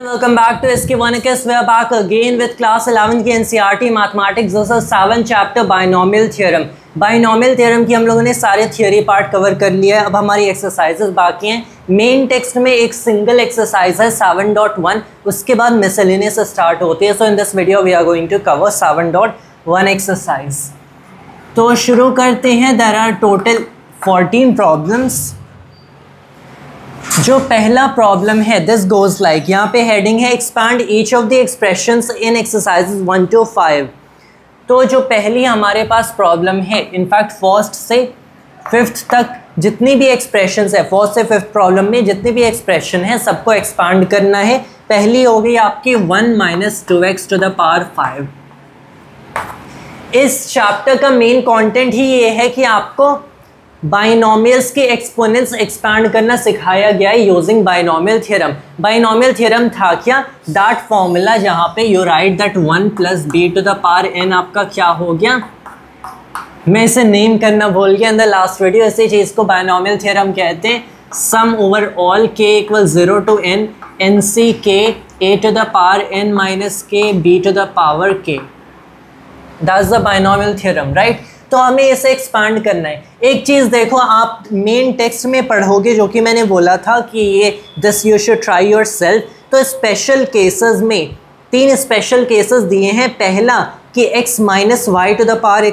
Welcome back to SK Vanicus. We are back again with class 11 की NCERT Mathematics. This is 7th chapter Binomial Theorem. Binomial Theorem की हम लोगों ने सारे theory part cover कर लिया है. अब हमारी एक्सरसाइजेस बाकी हैं. मेन टेक्स्ट में एक सिंगल एक्सरसाइज है 7.1. उसके बाद मिसलेनियस स्टार्ट होती है. So in this video we are going to cover 7.1 exercise. तो शुरू करते हैं. There are total 14 problems. जो पहला प्रॉब्लम है दिस गोज लाइक, यहाँ पे हेडिंग है expand each of the expressions in exercises 1 to 5. तो जो पहली हमारे पास प्रॉब्लम है, इनफैक्ट फर्स्ट से फिफ्थ तक जितनी भी एक्सप्रेशंस है, फर्स्ट से फिफ्थ प्रॉब्लम में जितनी भी एक्सप्रेशन है सबको एक्सपैंड करना है. पहली हो गई आपकी 1 - 2x to the power 5. इस चैप्टर का मेन कंटेंट ही ये है कि आपको बाइनोमियल्स के एक्सपोनेंट्स एक्सपैंड करना सिखाया गया है using binomial theorem. Binomial theorem था क्या? दैट फॉर्मूला जहाँ पे you right that 1 + b to the power n आपका क्या हो गया, मैं इसे नेम करना भूल गया इन द लास्ट वीडियो. इसी चीज़ को बाइनोमियल थ्योरम कहते हैं. Sum over all k = 0 to n nc k a to the power n - k b to the power k. That's the binomial theorem, right. तो हमें इसे एक्सपांड करना है. एक चीज़ देखो, आप मेन टेक्स्ट में पढ़ोगे जो कि मैंने बोला था कि ये this you should try your self. तो स्पेशल केसेस में 3 स्पेशल केसेस दिए हैं. पहला कि x - y to the power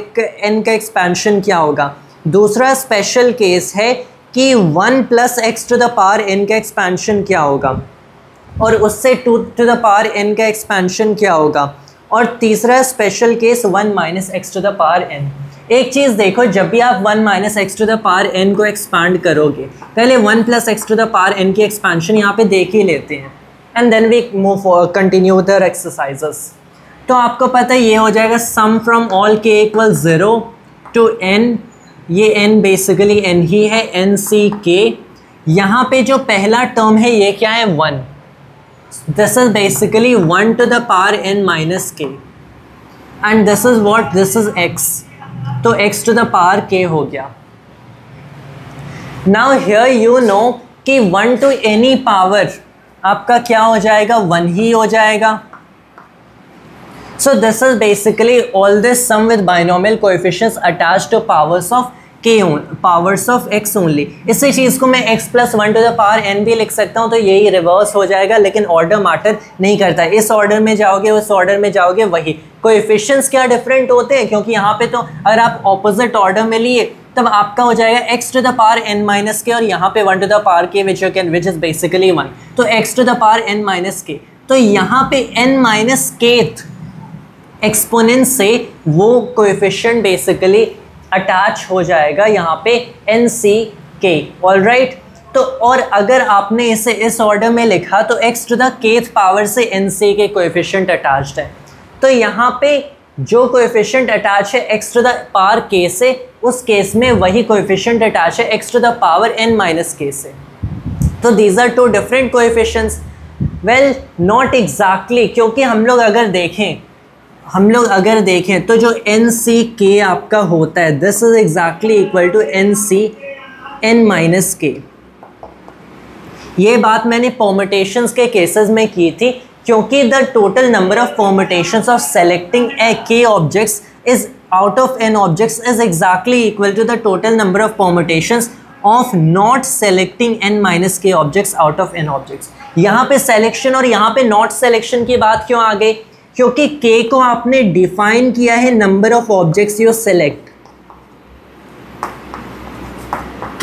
n का एक्सपेंशन क्या होगा. दूसरा स्पेशल केस है कि 1 + x to the power n का एक्सपेंशन क्या होगा, और उससे 2 to the power n का एक्सपेंशन क्या होगा. और तीसरा special case 1 - x to the power n. एक चीज़ देखो, जब भी आप 1 - x to the power n को एक्सपांड करोगे, पहले 1 + x to the power n की एक्सपेंशन यहाँ पे देख ही लेते हैं and then we move continue with the exercises. तो आपको पता है ये हो जाएगा sum from all k = 0 to n. ये n बेसिकली n ही है, nck. यहाँ पे जो पहला टर्म है ये क्या है, 1. This is basically 1 to the power n - k and this is what, this is x. तो x to the power k हो गया. नाउ हियर यू नो कि 1 to any पावर आपका क्या हो जाएगा, 1 ही हो जाएगा. So this is basically all this sum with binomial coefficients attached to powers of k, powers of x only. इसी चीज़ को मैं x + 1 to the power n भी लिख सकता हूँ. तो यही रिवर्स हो जाएगा, लेकिन ऑर्डर मैटर नहीं करता. इस ऑर्डर में जाओगे उस ऑर्डर में जाओगे वही. कोएफिशिएंट्स क्या डिफरेंट होते हैं, क्योंकि यहाँ पे तो अगर आप ऑपोजिट ऑर्डर में लिए तब आपका हो जाएगा x to the power n - k, और यहाँ पे 1 to the power k which is basically 1. तो x to the power n - k. तो यहाँ पे n - kth एक्सपोनेंट से वो कोएफिशिएंट बेसिकली अटैच हो जाएगा यहाँ पे nck. All right. तो और अगर आपने इसे इस ऑर्डर में लिखा तो x to the kth power से nc के कोएफिशिएंट अटैच्ड है. तो यहाँ पे जो कोएफिशिएंट अटैच है x to the power k से, उस केस में वही कोएफिशिएंट अटैच है x to the power n - k से. तो these are 2 different coefficients. Well not exactly, क्योंकि हम लोग अगर देखें तो जो nck आपका होता है this is exactly equal to nc n - k. ये बात मैंने परम्यूटेशंस के केसेस में की थी, क्योंकि the total number of permutations of selecting a k objects is out of n objects is exactly equal to the total number of permutations of not selecting n - k objects out of n objects. यहाँ पे selection और यहाँ पे not selection की बात क्यों आ गई, क्योंकि k को आपने डिफाइन किया है number of objects you select.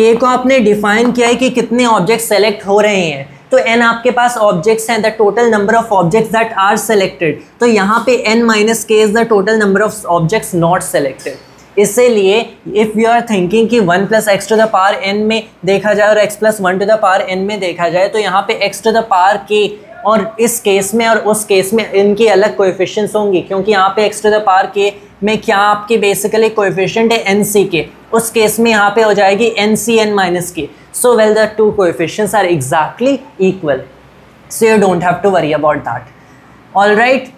k को आपने डिफाइन किया है कि कितने ऑब्जेक्ट्स सेलेक्ट हो रहे हैं. तो n आपके पास ऑब्जेक्ट्स हैं, the total number of objects that are selected. तो यहाँ पे n - k is the total number of objects not selected. इसीलिए इफ़ यू आर थिंकिंग कि 1 + x to the power n में देखा जाए और x + 1 to the power n में देखा जाए, तो यहाँ पे x to the power k और इस केस में और उस केस में इनकी अलग कोएफिशिएंट्स होंगी, क्योंकि यहाँ पे x to the power k में क्या आपकी बेसिकली कोएफिशिएंट है nck. उस केस में यहाँ पे हो जाएगी nc n - k. So well the 2 coefficients are exactly equal, so you don't have to worry about that. All right.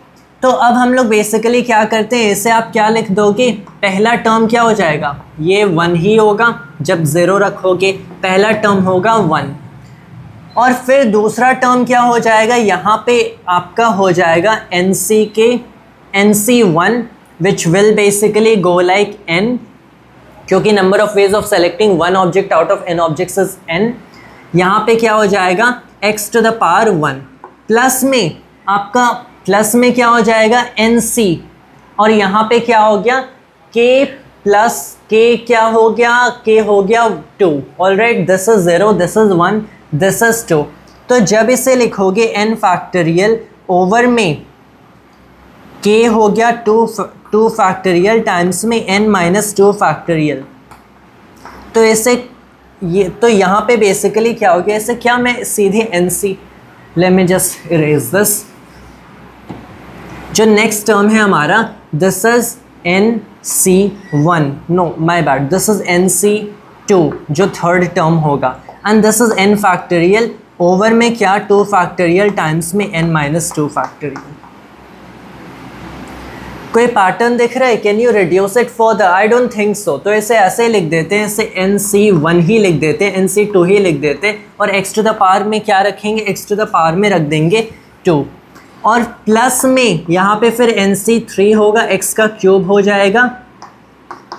तो अब हम लोग बेसिकली क्या करते हैं, इसे आप क्या लिख दोगे, पहला टर्म क्या हो जाएगा, ये 1 ही होगा. जब 0 रखोगे पहला टर्म होगा 1. और फिर दूसरा टर्म क्या हो जाएगा, यहाँ पे आपका हो जाएगा NC1 which will basically go like n, क्योंकि number of ways of selecting one object out of n objects is n। यहाँ पे क्या हो जाएगा x to the power 1 plus में आपका प्लस में क्या हो जाएगा NC, और यहाँ पे क्या हो गया k प्लस k क्या हो गया, k हो गया 2। Alright, this is 0, this is 1, this is 2। तो जब इसे लिखोगे n फैक्टोरियल ओवर में k हो गया 2 फैक्टोरियल टाइम्स में n माइनस 2 फैक्टोरियल, तो इसे ये तो यहाँ पे बेसिकली क्या हो गया, इसे क्या मैं सीधे NC, let me just erase this. जो नेक्स्ट टर्म है हमारा this is NC1, no my bad, this is NC2 जो थर्ड टर्म होगा, and this is n factorial over में क्या 2 फैक्टोरियल टाइम्स में n माइनस 2 फैक्टोरियल। कोई पैटर्न दिख रहा है, can you reduce it for the, I don't think so. तो इसे ऐसे लिख देते हैं, इसे NC1 ही लिख देते हैं, NC2 ही लिख देते हैं, और x टू द पावर में क्या रखेंगे, x टू द पावर में रख देंगे 2, और प्लस में यहाँ पे फिर NC3 होगा, x का क्यूब हो जाएगा,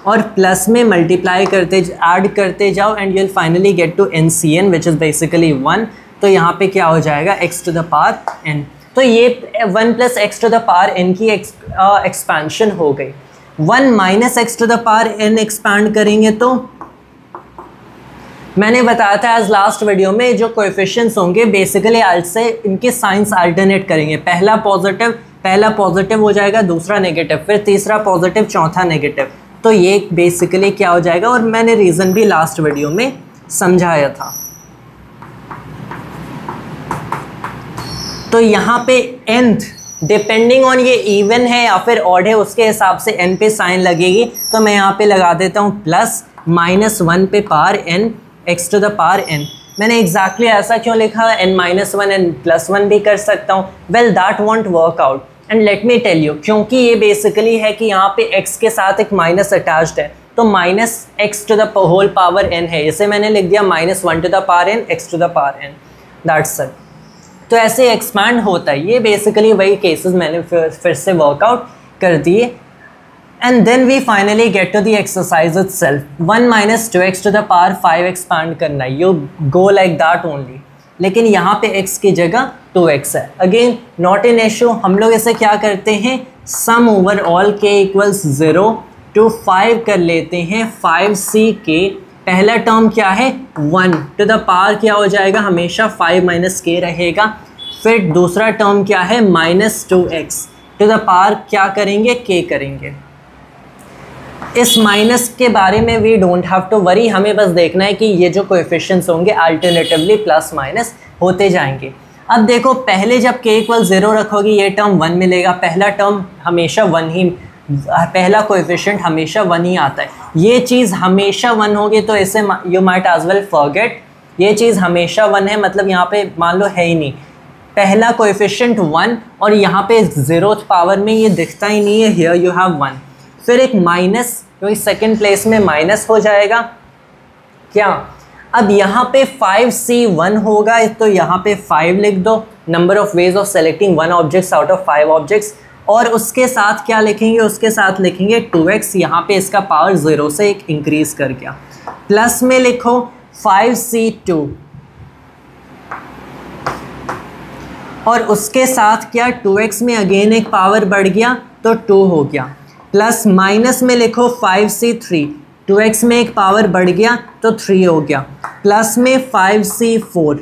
और प्लस में मल्टीप्लाई करते ऐड करते जाओ and you will finally get to NCn which is basically 1। तो यहाँ पे क्या हो जाएगा x to the power n। तो ये 1 plus x to the power n की एक्सपेंशन हो गई। 1 minus x to the power n expand करेंगे तो मैंने बताया था एज लास्ट वीडियो में जो कोएफिशिएंट्स होंगे बेसिकली आज से इनके साइंस अल्टरनेट करेंगे, पहला पॉजिटिव हो जाएगा, दूसरा नेगेटिव, फिर तीसरा पॉजिटिव, चौथा नेगेटिव। तो ये बेसिकली क्या हो जाएगा, और मैंने रीज़न भी लास्ट वीडियो में समझाया था। तो यहाँ पे nth डिपेंडिंग ऑन ये इवन है या फिर ऑड है उसके हिसाब से n पे साइन लगेगी। तो मैं यहाँ पे लगा देता हूँ प्लस -1 पे power n x to the power n। मैंने एग्जैक्टली ऐसा क्यों लिखा, n-1 n +1 भी कर सकता हूँ। Well that won't work out and let me tell you, क्योंकि ये बेसिकली है कि यहाँ पे x के साथ एक माइनस अटैच्ड है, तो -x to the whole power n है, इसे मैंने लिख दिया -1 to the power n x to the power n, that's it. तो ऐसे एक्सपैंड होता है, ये बेसिकली वही केसेस मैंने फिर से वर्कआउट कर दिए। And then we finally get to the exercise itself. 1 minus 2x to the power 5 expand करना है, you go like that only, लेकिन यहाँ पे x की जगह 2x है। अगेन नॉट एन इशू, हम लोग इसे क्या करते हैं, sum over all k equals 0 to 5 कर लेते हैं। 5ck पहला टर्म क्या है 1 टू द पावर क्या हो जाएगा, हमेशा 5 माइनस k रहेगा। फिर दूसरा टर्म क्या है -2x टू द पावर क्या करेंगे k करेंगे। इस माइनस के बारे में we don't have to worry, हमें बस देखना है कि ये जो कोएफिशिएंट्स होंगे अल्टरनेटिवली प्लस माइनस होते जाएंगे। अब देखो पहले जब k इक्वल 0 रखोगे ये टर्म 1 मिलेगा, पहला टर्म हमेशा 1 ही, पहला कोएफिशिएंट हमेशा 1 ही आता है। ये चीज़ हमेशा 1 होगी तो इसे you might as well forget, ये चीज़ हमेशा 1 है, मतलब यहाँ पे मान लो है ही नहीं, पहला कोएफिशिएंट 1 और यहाँ पे 0th पावर में ये दिखता ही नहीं है, हियर यू हैव 1। फिर एक माइनस, क्योंकि सेकेंड प्लेस में माइनस हो जाएगा क्या। अब यहाँ पे 5c1 होगा तो यहाँ पे 5 लिख दो, number of ways of selecting one objects out of 5 objects, और उसके साथ क्या लिखेंगे, उसके साथ लिखेंगे 2x, यहाँ पे इसका पावर 0 से एक इंक्रीज कर गया। प्लस में लिखो 5c2 और उसके साथ क्या 2x में अगेन एक पावर बढ़ गया तो 2 हो गया। प्लस माइनस में लिखो 5c3, 2x में एक पावर बढ़ गया तो 3 हो गया। प्लस में 5c4,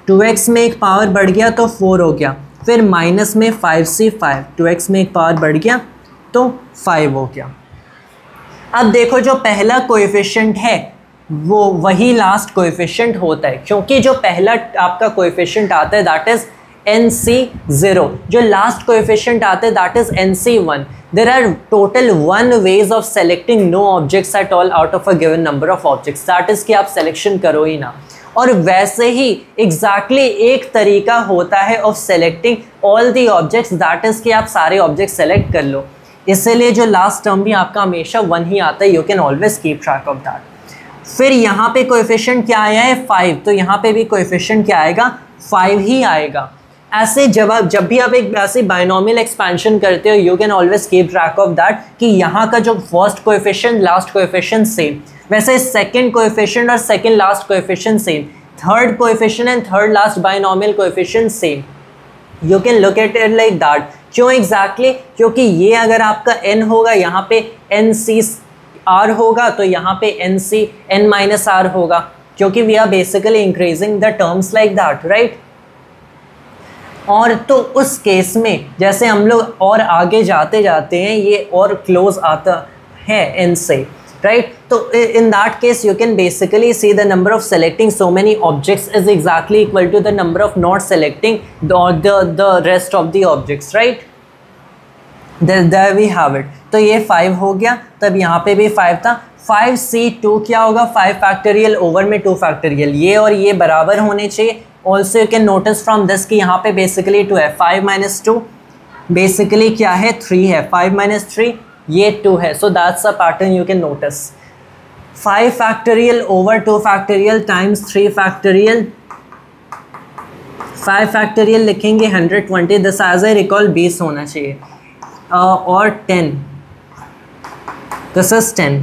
2x में एक पावर बढ़ गया तो 4 हो गया। फिर माइनस में 5c5, 2x में एक पावर बढ़ गया तो 5 हो गया। अब देखो जो पहला कोएफिशिएंट है वो वही लास्ट कोएफिशिएंट होता है, क्योंकि जो पहला आपका कोएफिशिएंट आता है दैट इज NC0, जो लास्ट कोएफिशिएंट आता है that is NC1। There are total 1 ways of selecting no objects at all out of a given number of objects, that is कि आप सिलेक्शन करो ही ना। और वैसे ही exactly एक तरीका होता है of selecting all the objects, that is कि आप सारे objects select कर लो, इसलिए जो लास्ट टर्म भी आपका हमेशा 1 ही आता है, you can always keep track of that। फिर यहाँ पे कोएफिशिएंट क्या आया है 5, तो यहाँ पे भी कोएफिशिएंट क्या आएगा 5 ही आएगा। ऐसे जब भी आप एक ऐसे बायनॉमियल एक्सपेंशन करते हो you can always keep track of that कि यहाँ का जो first coefficient last coefficient same, वैसे सेकंड कोएफिशिएंट और second last coefficient same, third coefficient and third last binomial coefficient same. You can look at it like that. क्यों exactly? क्योंकि ये अगर आपका n होगा यहाँ पे NC(r) होगा, तो यहाँ पे NC(n-r) होगा, क्योंकि we are basically increasing the terms like that, right. और तो उस केस में जैसे हम लोग और आगे जाते जाते हैं ये और क्लोज आता है n से, राइट। तो in that case you can basically see the number of selecting so many objects is exactly equal to the number of not selecting the rest of the objects, right. There we have it। तो ये 5 हो गया, तब यहाँ पे भी 5 था। 5C2 क्या होगा 5 फैक्टोरियल ओवर में 2 फैक्टोरियल, ये और ये बराबर होने चाहिए। Also you can notice from this कि यहाँ पे बेसिकली 2 है, 5 माइनस 2 बेसिकली क्या है 3 है, 5 माइनस 3 ये 2 है। So that's a pattern you can notice. 5 factorial over 2 factorial times 3 factorial, 5 factorial लिखेंगे 120, दिस एज आई रिकॉल 20 होना चाहिए, और 10 दिस इज 10।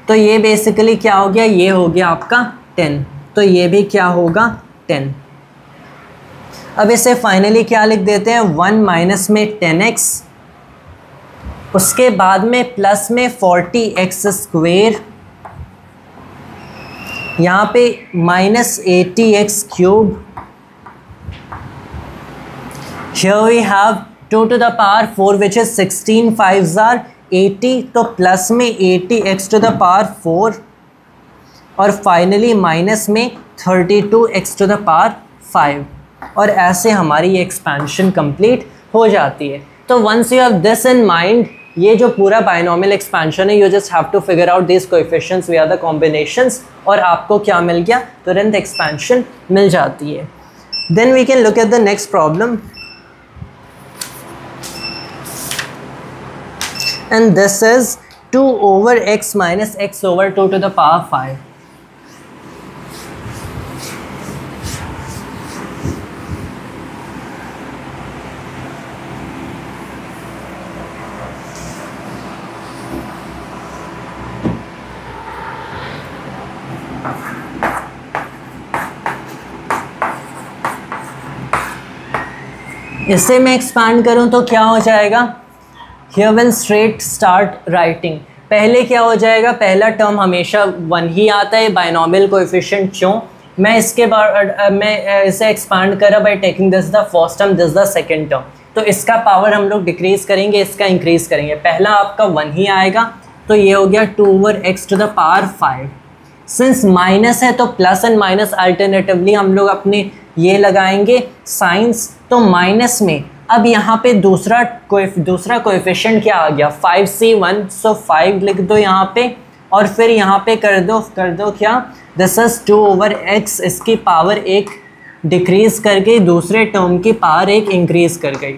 तो ये बेसिकली क्या हो गया, ये हो गया आपका 10, तो ये भी क्या होगा 10। अब इसे फाइनली क्या लिख देते हैं 1 माइनस में 10x, उसके बाद में प्लस में 40x स्क्वेयर, यहाँ पे minus 80x cube, here we have 2 to the power 4 which is 16 5s are 80, तो प्लस में 80x to the power 4 और फाइनली माइनस में 32x to the power 5, और ऐसे हमारी एक्सपेंशन कंप्लीट हो जाती है। तो once you have this in mind, ये जो पूरा बायनॉमियल एक्सपेंशन है you just have to figure out this coefficients with the combinations, और आपको क्या मिल गया, तुरंत एक्सपेंशन मिल जाती है। Then we can look at the next problem, and this is 2 over x minus x over 2 to the power 5। इसे मैं एक्सपांड करूं तो क्या हो जाएगा, Here will straight start writing। पहले क्या हो जाएगा, पहला टर्म हमेशा 1 ही आता है, बायनॉमियल कोएफिशिएंट क्यों। मैं इसके बाद मैं इसे एक्सपांड करा by taking this the first term, this the second term, तो इसका पावर हम लोग डिक्रीज करेंगे, इसका इंक्रीज करेंगे। पहला आपका 1 ही आएगा, तो ये हो गया 2 over x to the power 5। Since minus है तो प्लस एंड माइनस अल्टरनेटिवली हम लोग अपने ये लगाएंगे साइंस, तो माइनस में अब यहाँ पे दूसरा कोएफिशिएंट क्या आ गया 5C1, सो 5 लिख दो यहाँ पे, और फिर यहाँ पे कर दो क्या, दिस इज 2 over x, इसकी पावर 1 डिक्रीज कर गई, दूसरे टर्म की पावर 1 इंक्रीज कर गई,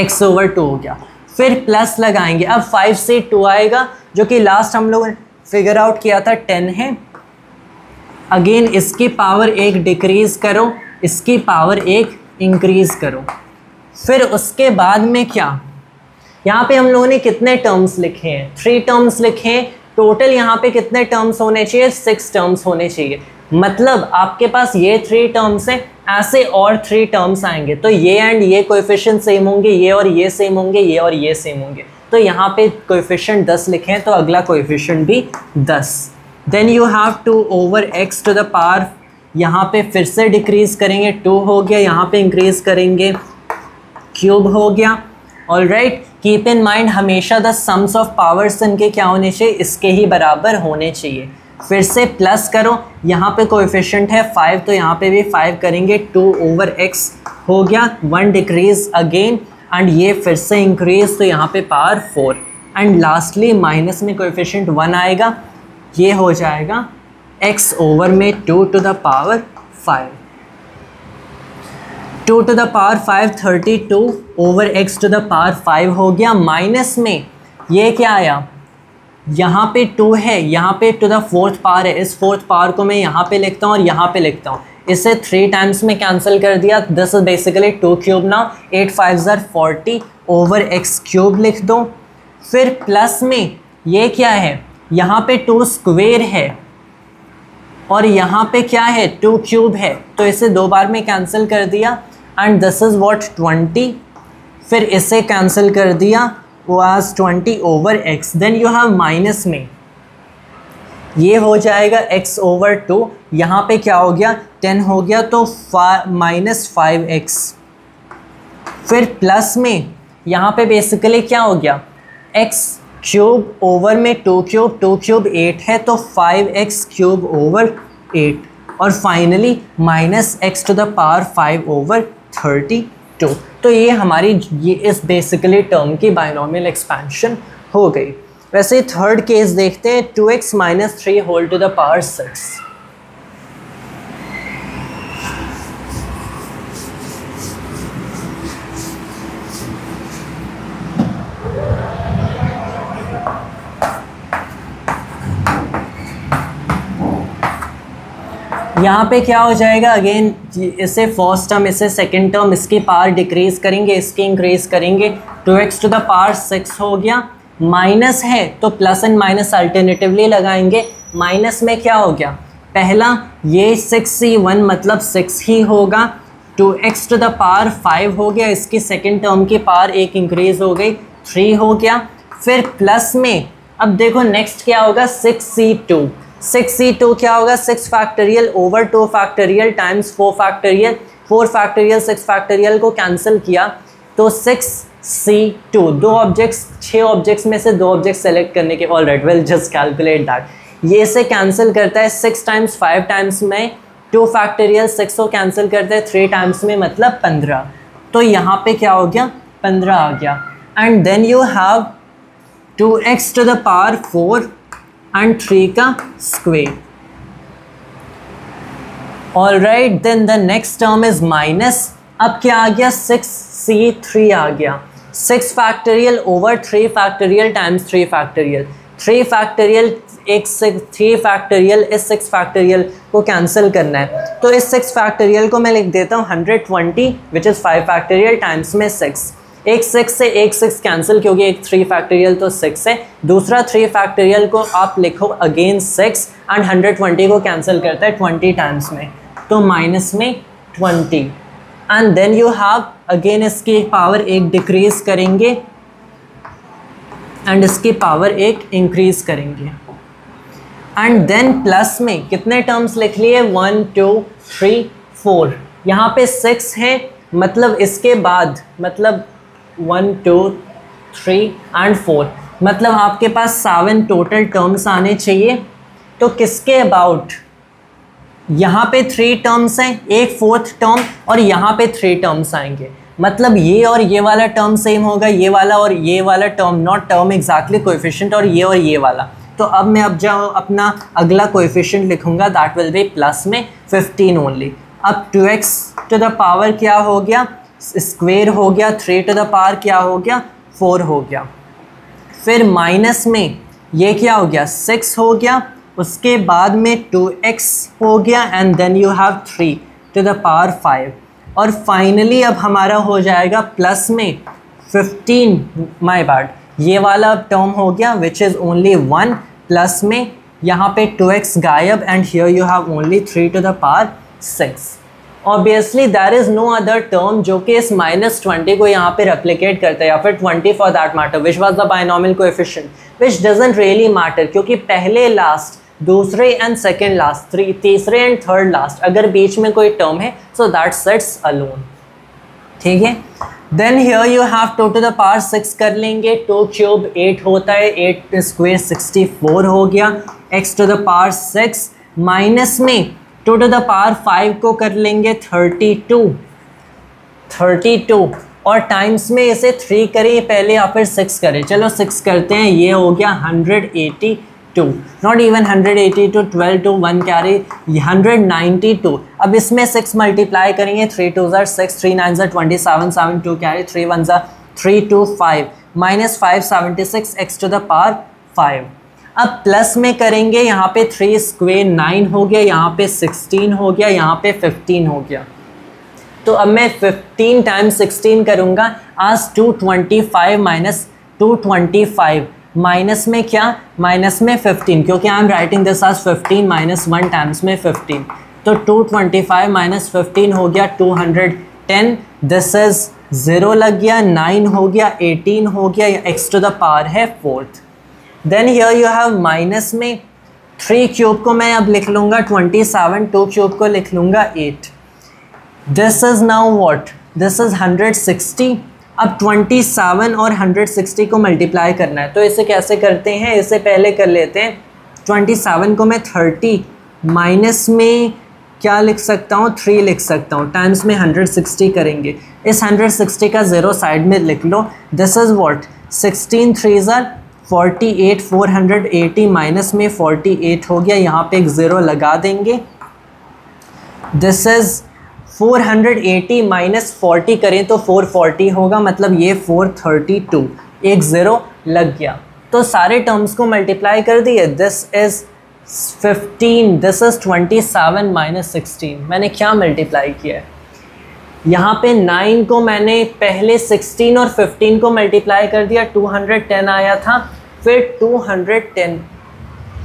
x over 2 हो गया। फिर प्लस लगाएंगे, अब 5C2 आएगा जो कि लास्ट हम लोगों ने फिगर आउट किया था 10 है, अगेन इसकी पावर 1 डिक्रीज करो, इसकी पावर 1 इंक्रीज करो। फिर उसके बाद में क्या, यहाँ पे हम लोगों ने कितने टर्म्स लिखे हैं, 3 टर्म्स लिखे हैं टोटल। यहाँ पे कितने टर्म्स होने चाहिए, 6 टर्म्स होने चाहिए। मतलब आपके पास ये 3 टर्म्स हैं, ऐसे और 3 टर्म्स आएंगे, तो ये एंड ये कोएफिशिएंट सेम होंगे, ये और ये सेम होंगे, ये और ये सेम होंगे। तो यहाँ पे कोएफिशिएंट 10 लिखे हैं, तो अगला कोएफिशिएंट भी 10। Then you have 2 over x to the power, यहाँ पे फिर से डिक्रीज करेंगे, 2 हो गया, यहाँ पे इंक्रीज करेंगे, क्यूब हो गया। ऑलराइट, कीप इन माइंड हमेशा द सम्स ऑफ पावर्स इनके क्या होने चाहिए, इसके ही बराबर होने चाहिए। फिर से प्लस करो, यहाँ पे कोएफिशिएंट है 5, तो यहाँ पे भी 5 करेंगे, 2 over x हो गया, 1 डिक्रीज अगेन, एंड ये फिर से इंक्रीज, तो यहाँ पे पावर 4, एंड लास्टली माइनस में कोएफिशिएंट 1 आएगा, ये हो जाएगा x ओवर में 2 to the power 5। 2 to the power 5 32 over x to the power 5 हो गया, माइनस में ये क्या आया यहाँ पे 2 है, यहाँ पे टू द फोर्थ पावर है, इस फोर्थ पावर को मैं यहाँ पे लिखता हूँ और यहाँ पे लिखता हूँ, इसे 3 टाइम्स में कैंसिल कर दिया, this is basically 2 cube now, 8 5 40 over x cube लिख दो। फिर प्लस में ये क्या है, यहाँ पे 2 स्क्वेयर है और यहाँ पे क्या है 2 क्यूब है, तो इसे 2 बार में कैंसिल कर दिया एंड दिस इज व्हाट 20, फिर इसे कैंसिल कर दिया was 20 over x, then you have minus में ये हो जाएगा x ओवर 2, यहाँ पे क्या हो गया 10 हो गया तो माइनस 5x, फिर प्लस में यहाँ पे बेसिकली क्या हो गया x क्यूब ओवर में 2 क्यूब 8 है तो 5x क्यूब ओवर 8 और finally minus x to the power 5 over 32। तो ये हमारी ये इस बेसिकली टर्म की बाइनोमियल एक्सपेंशन हो गई। वैसे थर्ड केस देखते हैं, 2x minus 3 whole to the power 6। यहाँ पे क्या हो जाएगा, अगेन इसे फर्स्ट टर्म, इसे सेकंड टर्म, इसकी पावर डिक्रीज करेंगे, इसकी इंक्रीज करेंगे, 2x टू द पावर 6 हो गया, माइनस है तो प्लस एंड माइनस अल्टरनेटिवली लगाएंगे। माइनस में क्या हो गया, पहला ये 6c1 मतलब 6 ही होगा, 2x टू द पावर 5 हो गया, इसकी सेकंड टर्म की पावर एक इंक्रीज हो गई 3 हो गया, फिर प्लस में अब देखो नेक्स्ट क्या होगा 6c2, 6c2 क्या होगा 6 factorial over 2 factorial times 4 factorial, 4 factorial 6 factorial को कैंसिल किया तो 6c2, 2 ऑब्जेक्ट्स 6 ऑब्जेक्ट्स में से 2 ऑब्जेक्ट सेलेक्ट करने के, all right well just calculate that, ये से कैंसिल करता है 6 टाइम्स 5 टाइम्स में 2 फैक्टोरियल 6 को कैंसिल करता है 3 टाइम्स में मतलब 15, तो यहाँ पे क्या हो गया 15 आ गया and then you have 2x to the power 4 एंड 3 का square. All right, then the next term is minus, अब क्या आ गया 6c3 आ गया, 6 factorial over 3 factorial times 3 factorial, 3 factorial एक 3 फैक्टोरियल इस 6 फैक्टोरियल को कैंसिल करना है, तो इस 6 फैक्टोरियल को मैं लिख देता हूँ 120 विच इज़ 5 फैक्टोरियल टाइम्स में 6, एक 6 से एक 6 कैंसिल क्योंकि एक 3 फैक्टोरियल तो 6 है, दूसरा 3 फैक्टोरियल को आप लिखो अगेन 6 एंड 120 को कैंसिल करता है 20 टाइम्स में तो माइनस में 20 and then you have again इसकी पावर एक डिक्रीज करेंगे एंड इसकी पावर एक इंक्रीज करेंगे एंड देन प्लस में कितने टर्म्स लिख लिए 1 2 3 4, यहाँ पे 6 है मतलब इसके बाद मतलब 1 2 3 एंड 4 मतलब आपके पास 7 टोटल टर्म्स आने चाहिए, तो किसके अबाउट यहाँ पे 3 टर्म्स हैं, एक 4th टर्म और यहाँ पे 3 टर्म्स आएंगे, मतलब ये और ये वाला टर्म सेम होगा, ये वाला और ये वाला term, not term exactly coefficient, और ये वाला, तो अब मैं अब जाओ अपना अगला कोएफिशिएंट लिखूंगा दैट विल बी प्लस में 15 ओनली। अब 2x टू द पावर क्या हो गया स्क्वेयर हो गया, 3 टू द पावर क्या हो गया 4 हो गया, फिर माइनस में ये क्या हो गया 6 हो गया, उसके बाद में 2x हो गया and then you have 3 to the power 5 और फाइनली अब हमारा हो जाएगा प्लस में 15, माय बैड, ये वाला टर्म हो गया विच इज़ ओनली 1 प्लस में यहाँ पे 2x गायब and here you have only 3 to the power 6। Obviously there is no other term जो कि इस -20 को यहाँ पे रेप्लिकेट करता है या फिर 20 for that matter which was the binomial coefficient which doesn't really matter, क्योंकि पहले लास्ट दूसरे एंड सेकेंड लास्ट तीसरे एंड थर्ड लास्ट अगर बीच में कोई टर्म है सो दैट सेट्स अलोन, ठीक है। Then here you have 2 to the power 6 कर लेंगे, 2 क्यूब 8 होता है, 8 स्क्वेयर 64 हो गया, x to the power 6 minus में 2 टू द पावर 5 को कर लेंगे 32 और टाइम्स में इसे 3 करें पहले या फिर 6 करें, चलो 6 करते हैं, ये हो गया 182, नॉट इवन 182, 12 टू 1 कैरी 192। अब इसमें 6 मल्टीप्लाई करेंगे, 3 2 6, 3 9 27, 7 2 carry 3 1 3 2 5 -5 76 x to the power 5 अब प्लस में करेंगे, यहाँ पे 3 स्क्वेयर 9 हो गया, यहाँ पे 16 हो गया, यहाँ पे 15 हो गया। तो अब मैं 15 टाइम्स 16 करूँगा आज 225 माइनस 225 माइनस में क्या, माइनस में 15, क्योंकि आई एम राइटिंग दिस आज 15 माइनस 1 टाइम्स में 15। तो 225 माइनस 15 हो गया 210, दिस इज 0 लग गया, 9 हो गया, 18 हो गया, x टू द पावर है 4th। Then here you have minus में 3 क्यूब को मैं अब लिख लूँगा 27, 2 क्यूब को लिख लूँगा 8। This is now what, this is 160। अब 27 और 160 को मल्टीप्लाई करना है, तो इसे कैसे करते हैं, इसे पहले कर लेते हैं। 27 को मैं 30 माइनस में क्या लिख सकता हूँ, 3 लिख सकता हूँ, टाइम्स में 160 करेंगे। इस 160 का 0 साइड में लिख लो। दिस इज़ व्हाट, 16 3 ज़ार 48, 480 माइनस में 48 हो गया, यहाँ पे एक 0 लगा देंगे। दिस इज़ 480 माइनस 40 करें तो 440 होगा, मतलब ये 432, एक 0 लग गया। तो सारे टर्म्स को मल्टीप्लाई कर दिए। This is 15, this is 27 minus 16, मैंने क्या मल्टीप्लाई किया है, यहाँ पे 9 को मैंने पहले 16 और 15 को मल्टीप्लाई कर दिया, 210 आया था, फिर 210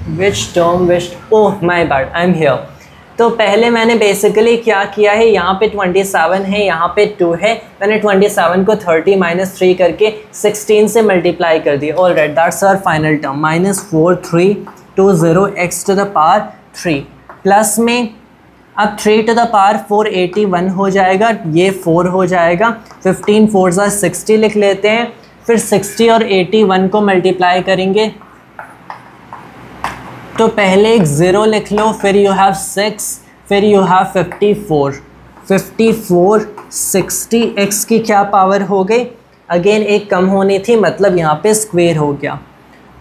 which term which, oh my bad, I am here. तो पहले मैंने बेसिकली क्या किया है, यहाँ पे 27 है, यहाँ पे 2 है, मैंने 27 को 30 माइनस 3 करके 16 से मल्टीप्लाई कर दिया। Alright, that's our final term, minus 4320 x to the power 3, plus में अब 3 टू द पावर 481 हो जाएगा, ये 4 हो जाएगा, 15 4 ज़ा 60 लिख लेते हैं, फिर 60 और 81 को मल्टीप्लाई करेंगे, तो पहले एक 0 लिख लो, फिर यू हैव 6, फिर यू हैव 54, 60 x की क्या पावर हो गई, अगेन एक कम होनी थी, मतलब यहाँ पे स्क्वेयर हो गया।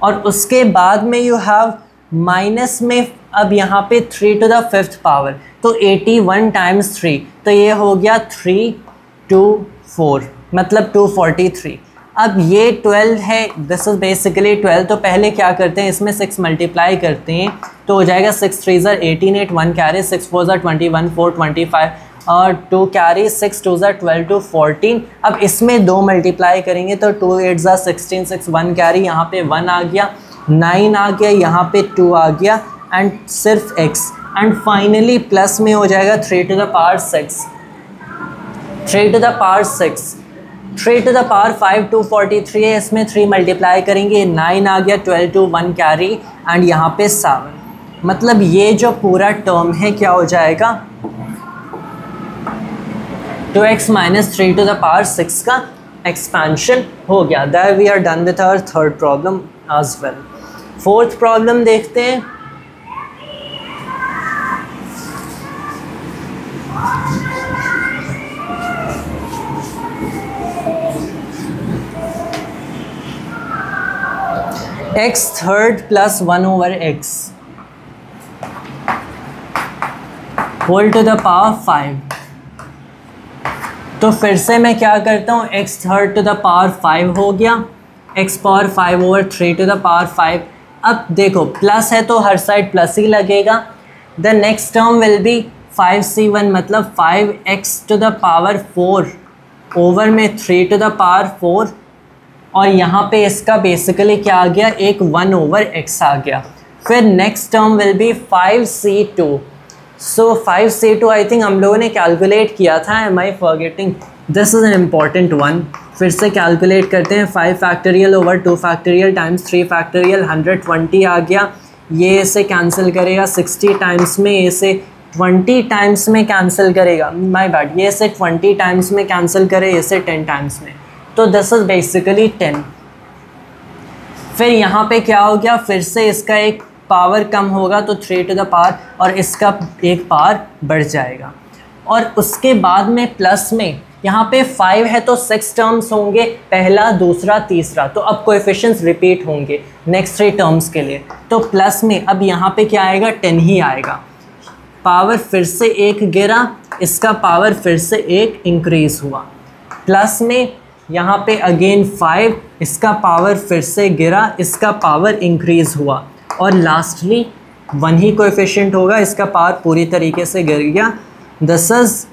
और उसके बाद में यू हैव माइनस में अब यहाँ पे 3 टू द 5th पावर, तो 81 टाइम्स 3, तो ये हो गया 324, मतलब 243। अब ये 12 है, दिस इज़ बेसिकली 12, तो पहले क्या करते हैं, इसमें 6 मल्टीप्लाई करते हैं, तो हो जाएगा 6 3 ज़ा 18, 8 1 कैरी, 6 4 ज़ा 21, 4 25 और 2 कैरी, 6 2 ज़ा 12 to 14। अब इसमें 2 मल्टीप्लाई करेंगे तो 2 8 ज़ा 16, 6 1 कैरी, यहाँ पे 1 आ गया, 9 आ गया, यहाँ पे 2 आ गया, एंड सिर्फ x, एंड फाइनली प्लस में हो जाएगा 3 to the power 6, 3 to the power 6, 3 to the power 5 243 है, इसमें 3 मल्टीप्लाई करेंगे, 9 आ गया, 12 to 1 कैरी, एंड यहाँ पे 7, मतलब ये जो पूरा टर्म है क्या हो जाएगा, 2x minus 3 to the power 6 का एक्सपेंशन हो गया। That we are done with our third problem as well. Fourth problem देखते हैं। x third plus 1 over x whole to the power 5। तो फिर से मैं क्या करता हूँ, x third to the power 5 हो गया, x power 5 over 3 to the power 5। अब देखो प्लस है तो हर साइड प्लस ही लगेगा। The next term will B 5c1, मतलब 5x to the power 4 over में 3 टू द पावर 4, और यहाँ पे इसका बेसिकली क्या आ गया, एक 1 over x आ गया। फिर next term will be 5c2। So 5c2 I think हम लोगों ने कैलकुलेट किया था, am I forgetting, this is an important one. फिर से कैलकुलेट करते हैं, 5 factorial over 2 factorial times 3 factorial, 120 आ गया। ये इसे कैंसिल करेगा 60 टाइम्स में, इसे 20 टाइम्स में कैंसिल करेगा, माय बैड, ये इसे 20 टाइम्स में कैंसिल करे, इसे 10 टाइम्स में, तो दिस इज़ बेसिकली 10। फिर यहाँ पे क्या हो गया, फिर से इसका एक पावर कम होगा तो 3 टू द पावर, और इसका एक पावर बढ़ जाएगा। और उसके बाद में प्लस में यहाँ पे 5 है तो 6 टर्म्स होंगे, पहला दूसरा तीसरा, तो अब कोएफिशिएंट्स रिपीट होंगे नेक्स्ट 3 टर्म्स के लिए। तो प्लस में अब यहाँ पे क्या आएगा, 10 ही आएगा। पावर फिर से एक गिरा, इसका पावर फिर से एक इंक्रीज़ हुआ। प्लस में यहाँ पे अगेन 5, इसका पावर फिर से गिरा, इसका पावर इंक्रीज़ हुआ। और लास्टली 1 ही कोएफिशिएंट होगा, इसका पावर पूरी तरीके से गिर गया। This is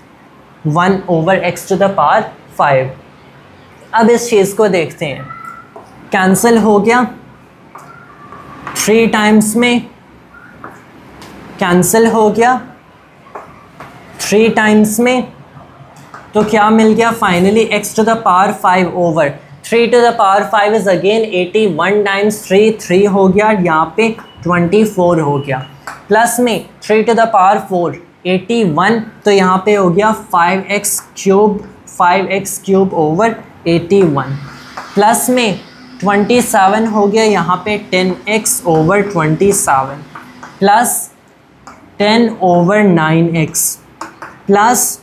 1/x⁵। अब इस चीज़ को देखते हैं, कैंसिल हो गया 3 टाइम्स में, कैंसिल हो गया 3 टाइम्स में, तो क्या मिल गया finally x⁵ over 3⁵ is again 81 times 3 हो गया, यहाँ पे 24 हो गया, प्लस में 3⁴ 81, तो यहाँ पे हो गया 5x³ ओवर 81, प्लस में 27 हो गया, यहाँ पे 10x over 27, plus 10 over 9x, plus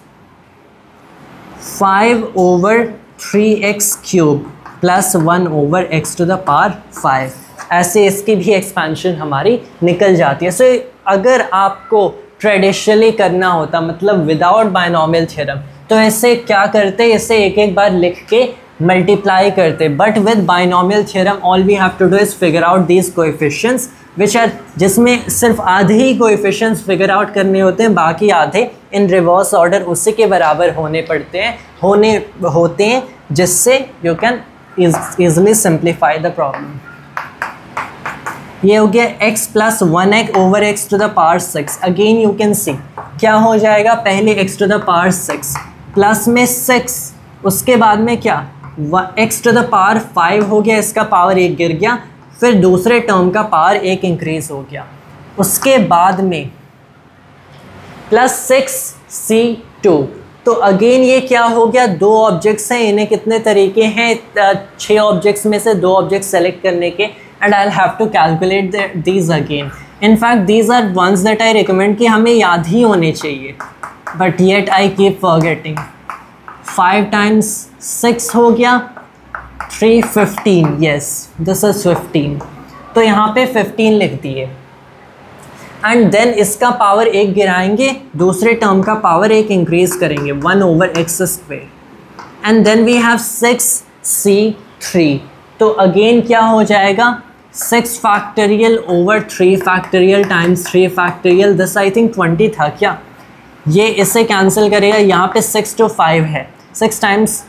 5 over 3x³ plus 1 over x⁵। ऐसे इसकी भी एक्सपेंशन हमारी निकल जाती है। सो अगर आपको ट्रेडिशनली करना होता, मतलब विदाउट बायनॉमियल थ्योरम, तो ऐसे क्या करते, इसे एक एक बार लिख के मल्टीप्लाई करते, but with binomial theorem all we have to do is figure out these coefficients which are, जिसमें सिर्फ आधे ही कोएफिशिएंट्स फिगर आउट करने होते हैं, बाकी आधे इन रिवर्स ऑर्डर उसी के बराबर होते हैं जिससे you can easily simplify the problem. ये हो गया x + 1x over x⁵। Again you can see क्या हो जाएगा, पहले x⁵ प्लस में 6, उसके बाद में क्या x⁵ हो गया, इसका पावर 1 गिर गया, फिर दूसरे टर्म का पावर 1 इंक्रीज हो गया, उसके बाद में प्लस 6c²। तो अगेन ये क्या हो गया, 2 ऑब्जेक्ट्स हैं, इन्हें कितने तरीके हैं, 6 ऑब्जेक्ट्स में से 2 ऑब्जेक्ट सेलेक्ट करने के, and I will have to calculate these again. In fact these are ones that I recommend कि हमें याद ही होने चाहिए, but yet I keep forgetting. 5 times 6 हो गया 3 15, येस दिस इज 15, तो यहाँ पे 15 लिख दिए, एंड देन इसका पावर 1 गिराएंगे, दूसरे टर्म का पावर 1 इंक्रीज करेंगे 1 over x², and then we have 6c³। तो अगेन क्या हो जाएगा, 6 factorial over 3 factorial times 3 factorial, this I think 20 था क्या, ये इससे कैंसिल करेगा, यहाँ पे 6 to 5 है, 6 टाइम्स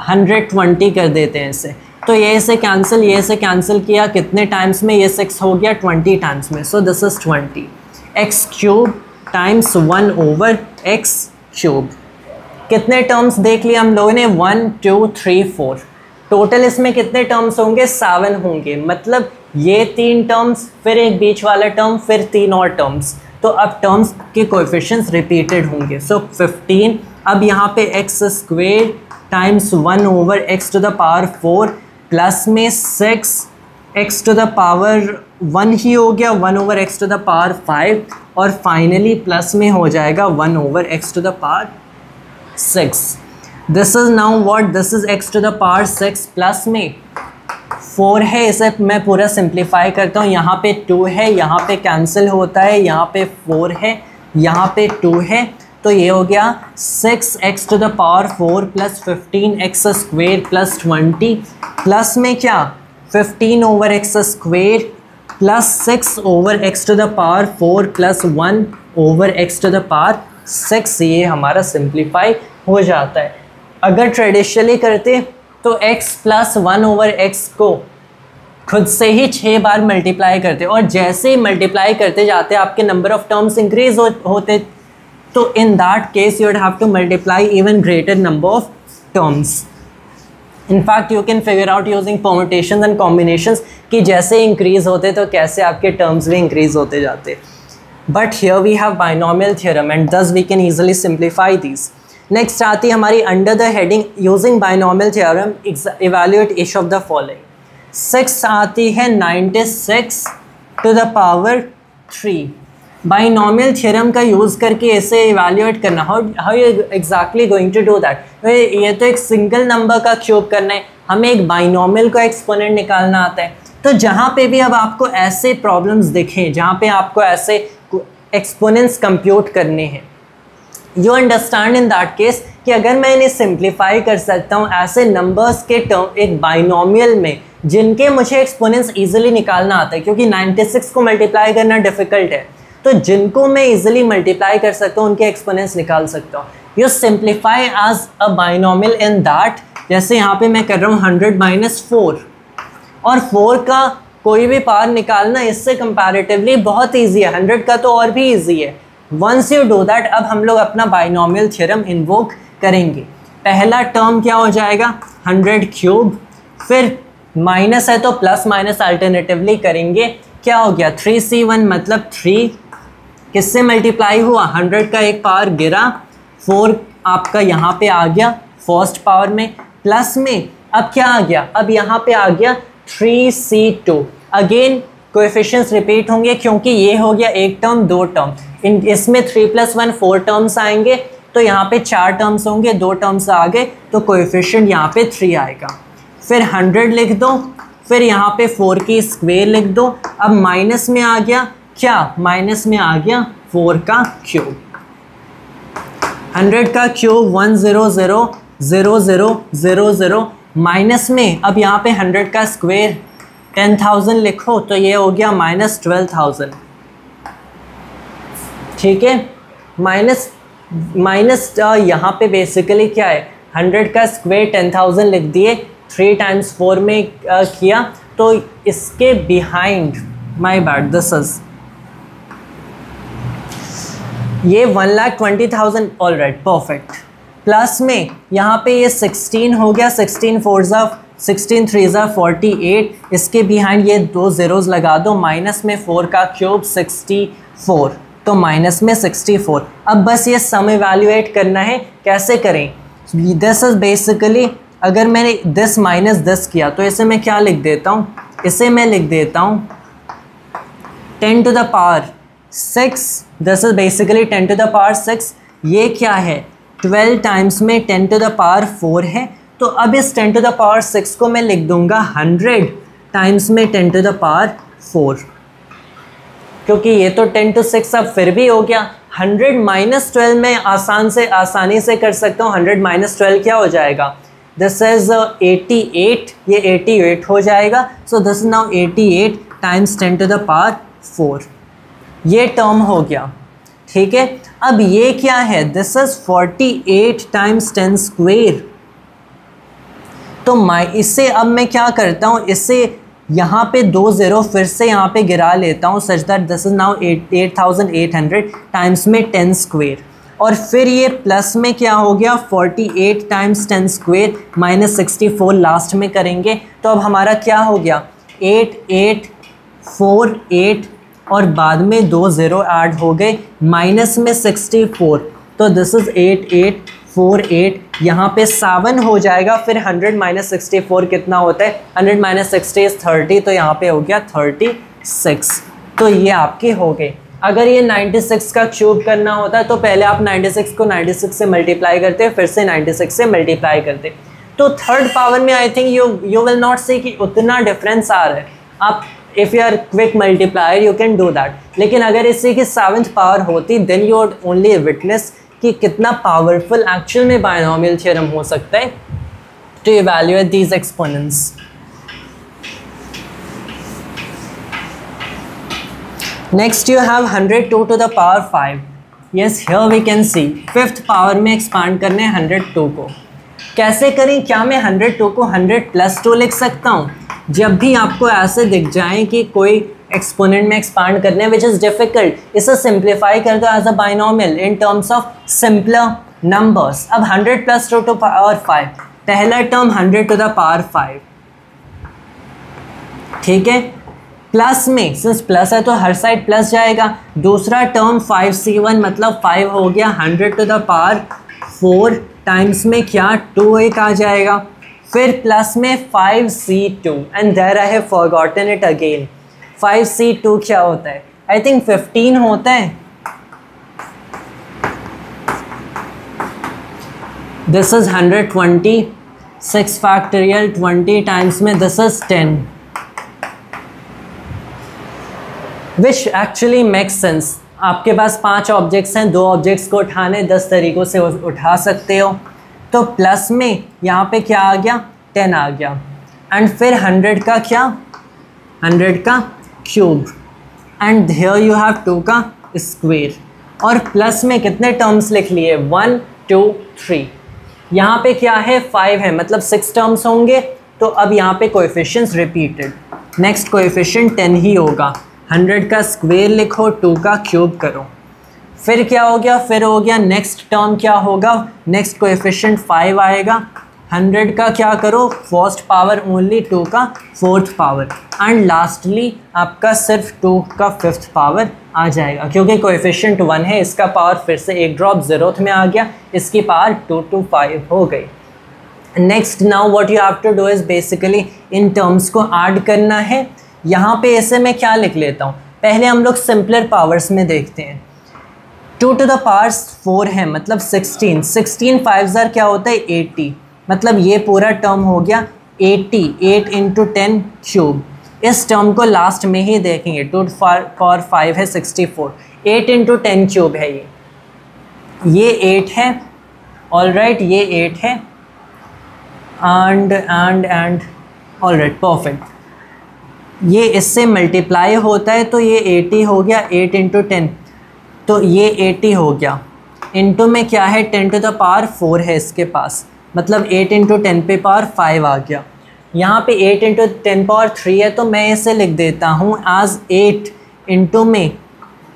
120 कर देते हैं इसे, तो ये इसे कैंसिल किया कितने टाइम्स में, ये 6 हो गया 20 टाइम्स में, सो this is 20 x³ times 1 over x³। कितने टर्म्स देख लिए हम लोगों ने, 1 2 3 4, टोटल इसमें कितने टर्म्स होंगे, 7 होंगे, मतलब ये 3 टर्म्स, फिर एक बीच वाला टर्म, फिर 3 और टर्म्स, तो अब टर्म्स के कोएफिशिएंट्स रिपीटेड होंगे, सो 15। अब यहाँ पे x² times 1 over x⁴ plus में 6 x⁻1 ही हो गया 1 ओवर x⁵, और फाइनली प्लस में हो जाएगा 1 over x⁻6। This is now what, this is x⁻6 plus में 4 है, इसे मैं पूरा सिंप्लीफाई करता हूँ, यहाँ पे 2 है, यहाँ पे कैंसिल होता है, यहाँ पे 4 है, यहाँ पे 2 है, तो ये हो गया 6x⁴ plus 15x² plus 20, plus में क्या 15 over x² plus 6 over x⁴ plus 1 over x⁻6, ये हमारा सिंप्लीफाई हो जाता है। अगर ट्रेडिशनली करते तो x + 1 ओवर x को खुद से ही 6 बार मल्टीप्लाई करते, और जैसे ही मल्टीप्लाई करते जाते आपके नंबर ऑफ टर्म्स इंक्रीज होते, तो in that case you would have to multiply even greater number of terms. In fact you can figure out using permutations and combinations कि जैसे इंक्रीज होते तो कैसे आपके टर्म्स भी इंक्रीज होते जाते। But here we have binomial theorem and thus we can easily simplify these. Next आती है हमारी under the heading using binomial theorem evaluate each of the following. 6 आती है 96 to the power 3। Binomial theorem का use करके इसे evaluate करना, how you exactly going to do that. ये तो एक सिंगल नंबर का क्यूब करना है, हमें एक बाइनॉमियल का एक्सपोनेंट निकालना आता है। तो जहाँ पे भी अब आपको ऐसे प्रॉब्लम्स दिखें जहाँ पे आपको ऐसे एक्सपोनेंट्स कंप्यूट करने हैं, you understand in that case कि अगर मैं इन्हें सिंप्लीफाई कर सकता हूँ ऐसे नंबर्स के टर्म एक बाइनॉमियल में, जिनके मुझे एक्सपोनेंट्स इजीली निकालना आता है, क्योंकि 96 को मल्टीप्लाई करना डिफिकल्ट है, तो जिनको मैं इजीली मल्टीप्लाई कर सकता हूँ उनके एक्सपोनेंट्स निकाल सकता हूँ। You simplify as a binomial in that, जैसे यहाँ पे मैं कर रहा हूँ 100 - 4, और 4 का कोई भी पावर निकालना इससे कंपैरेटिवली बहुत ईजी है, 100 का तो और भी ईजी है। वंस यू डू दैट, अब हम लोग अपना बाइनोमियल थ्योरम इन्वोक करेंगे। पहला टर्म क्या हो जाएगा 100³, फिर माइनस है तो प्लस माइनस अल्टरनेटिवली करेंगे। क्या हो गया 3c1 मतलब 3 किससे मल्टीप्लाई हुआ, 100 का एक पावर गिरा, 4 आपका यहाँ पे आ गया फर्स्ट पावर में, प्लस में अब क्या आ गया, अब यहाँ पे आ गया 3c2। अगेन कोएफिशिएंट्स रिपीट होंगे क्योंकि ये हो गया एक टर्म दो टर्म, इसमें 3 + 1 4 टर्म्स आएंगे, तो यहाँ पे 4 टर्म्स होंगे, 2 टर्म्स आ गए तो कोएफिशिएंट यहाँ पे 3 आएगा। फिर 100 लिख दो, फिर यहाँ पे 4 की स्क्वायर लिख दो। अब माइनस में आ गया क्या, माइनस में आ गया 4 का क्यूब। 100 का क्यूब 1000000, माइनस में अब यहाँ पे 100 का स्क्वायर 10,000 लिखो तो ये हो गया -12,000। ठीक है, माइनस यहाँ पे बेसिकली क्या है, 100 का स्क्वायर 10,000 लिख दिए, 3 × 4 में किया, तो इसके behind, my bad, this is ये 1,20,000, ऑल राइट परफेक्ट। प्लस में यहाँ पे ये 16 हो गया, 16 3 48, इसके बिहाइंड ये 2 zeros लगा दो, माइनस में 4 का क्यूब 64, तो माइनस में 64। अब बस ये सम इवैल्यूएट करना है, कैसे करें, दिस इज बेसिकली, अगर मैंने दिस माइनस दिस किया तो इसे मैं क्या लिख देता हूँ, इसे मैं लिख देता हूँ 10 to the power 6, this is basically 10 to the power 6। ये क्या है 12 टाइम्स में 10 to the power 4 है, तो अब इस 10 to the power 6 को मैं लिख दूंगा 100 टाइम्स में 10 to the power 4, क्योंकि ये तो 10 to 6 अब फिर भी हो गया। 100 - 12 में आसानी से कर सकता हूँ, 100 - 12 क्या हो जाएगा, दिस इज 88, ये 88 हो जाएगा, so this is now 88 times 10 to the power 4, ये टर्म हो गया। ठीक है, अब ये क्या है, दिस इज 48 टाइम्स 10 स्क्वायर, तो इससे अब मैं क्या करता हूँ, इससे यहाँ पे 2 0 फिर से यहाँ पे गिरा लेता हूँ, such that this is now 8800 times में 10 स्क्वायर, और फिर ये प्लस में क्या हो गया 48 टाइम्स 10 स्क्वायर -64 लास्ट में करेंगे, तो अब हमारा क्या हो गया 8848, और बाद में 2 0 ऐड हो गए, माइनस में 64, तो दिस इज 8848, यहाँ पे 7 हो जाएगा, फिर 100 - 64 कितना होता है, 100 - 60 इज 30, तो यहाँ पे हो गया 36। तो ये आपके हो गए। अगर ये 96 का क्यूब करना होता है तो पहले आप 96 को 96 से मल्टीप्लाई करते, फिर से 96 से मल्टीप्लाई करते, तो थर्ड पावर में I think you will not see कि उतना डिफरेंस आ रहा है। आप if you are quick multiplier you can do that, लेकिन अगर इसी की 7th पावर होती then you would only witness कि कितना पावरफुल एक्चुअल में बायनोमियल थ्योरम हो सकता है to evaluate these exponents. Next you have 102 to the power 5. Yes, here we can see 5th power में एक्सपांड करने 102 को। कैसे करें, क्या मैं 102 को 100 + 2 लिख सकता हूँ? जब भी आपको ऐसे दिख जाए कि कोई एक्सपोनेंट में एक्सपांड करने विच इज़ डिफ़िकल्ट, इसे सिंप्लीफाई कर दो as a binomial in terms of simpler numbers. अब 100 + 2 to power 5, पहला टर्म 100 to the power 5, ठीक है, प्लस में सिंस प्लस है तो हर साइड प्लस जाएगा। दूसरा टर्म 5c1 मतलब 5 हो गया, 100 to the power 4 टाइम्स में क्या 2 एक आ जाएगा, फिर प्लस में 5c2 and there I have forgotten it again. 5c2 क्या होता है, आई थिंक 15 होता है। दिस इज 120, 6 फैक्टोरियल 20 टाइम्स में this is 10, which actually makes sense. आपके पास 5 ऑब्जेक्ट्स हैं, 2 ऑब्जेक्ट्स को उठाने 10 तरीक़ों से उठा सकते हो। तो प्लस में यहाँ पे क्या आ गया 10 आ गया, एंड फिर 100 का क्या, 100 का cube, and here you have 2 का स्क्वायर, और प्लस में कितने टर्म्स लिख लिए, 1 2 3, यहाँ पे क्या है 5 है, मतलब 6 टर्म्स होंगे। तो अब यहाँ पे कोएफिशिएंट्स रिपीटेड, नेक्स्ट कोएफिशिएंट 10 ही होगा। 100 का स्क्वायर लिखो, 2 का क्यूब करो, फिर क्या हो गया, फिर हो गया नेक्स्ट टर्म क्या होगा, नेक्स्ट कोएफिशिएंट 5 आएगा। 100 का क्या करो, फर्स्ट पावर ओनली, 2 का फोर्थ पावर, एंड लास्टली आपका सिर्फ 2 का फिफ्थ पावर आ जाएगा, क्योंकि कोएफिशिएंट 1 है, इसका पावर फिर से एक ड्रॉप ज़ीरोथ में आ गया, इसकी पावर 2 to 5 हो गई। Next now what you have to do is basically in terms को ऐड करना है। यहाँ पे ऐसे मैं क्या लिख लेता हूँ, पहले हम लोग सिंपलर पावर्स में देखते हैं। 2 to the power 4 है, मतलब 16, 16 5 ज़र क्या होता है 80, मतलब ये पूरा टर्म हो गया 80, 8 into 10 क्यूब। इस टर्म को लास्ट में ही देखेंगे, 2 power 5 है 64, 8 into 10 क्यूब है ये 8 है, ऑल राइट, ये 8 है, एंड ऑल राइट, परफेक्ट। ये इससे मल्टीप्लाई होता है तो ये 80 हो गया, 8 into 10 तो ये 80 हो गया, इनटू में क्या है 10 to the power 4 है इसके पास, मतलब 8 into 10 पे पावर 5 आ गया। यहाँ पे 8 into 10 पावर 3 है, तो मैं इसे लिख देता हूँ एज 8 इंटू में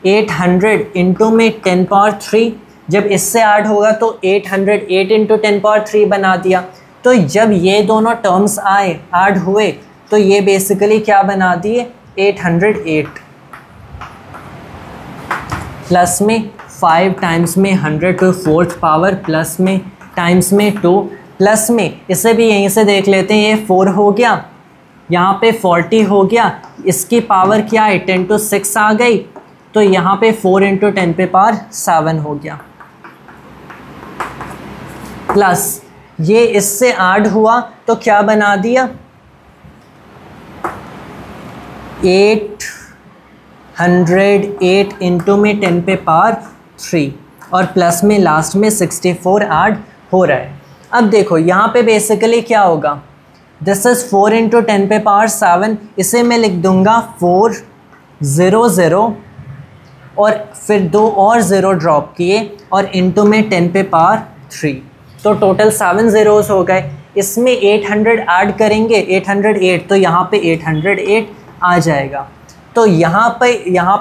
800 इंटू में 10 पावर 3। जब इससे ऐड होगा तो 800 8 into 10 पावर 3 बना दिया। तो जब ये दोनों टर्म्स आए ऐड हुए तो ये बेसिकली क्या बना दिए 808 प्लस में 5 टाइम्स में 100 to 4th पावर प्लस में टाइम्स में 2 प्लस में, इसे भी यहीं से देख लेते हैं, ये 4 हो गया, यहाँ पे 40 हो गया, इसकी पावर क्या है 10 to 6 आ गई, तो यहाँ पे 4 into 10 पे पावर 7 हो गया, प्लस ये इससे ऐड हुआ तो क्या बना दिया 808 इंटू में 10 पे पावर 3 और प्लस में लास्ट में 64 ऐड हो रहा है। अब देखो यहाँ पे बेसिकली क्या होगा, दिस इज़ 4 इंटू 10 पे पावर 7, इसे मैं लिख दूँगा 400 और फिर 2 और ज़ीरो ड्रॉप किए और इंटू में 10 पे पावर 3, तो टोटल 7 ज़ीरोज़ हो गए। इसमें 800 ऐड करेंगे 808, तो यहाँ पे 808 आ जाएगा। तो यहाँ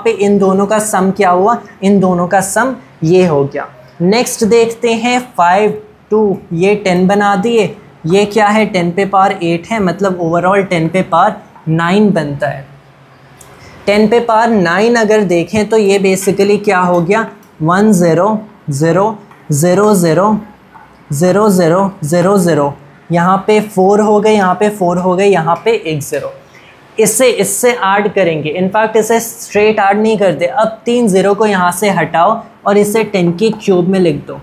पे इन दोनों का सम क्या हुआ, इन दोनों का सम ये हो गया। नेक्स्ट देखते हैं 5 2, ये 10 बना दिए, ये क्या है 10 पे पावर 8 है, मतलब ओवरऑल 10 पे पावर 9 बनता है। 10 पे पावर 9 अगर देखें तो ये बेसिकली क्या हो गया 1 0 0 0 0 0 0 0 0, यहाँ पे 4 हो गए, यहाँ पे 4 हो गए, यहाँ पे 1 0। इससे ऐड करेंगे, इनफैक्ट इसे स्ट्रेट ऐड नहीं करते, अब 3 0 को यहाँ से हटाओ और इसे 10 की क्यूब में लिख दो,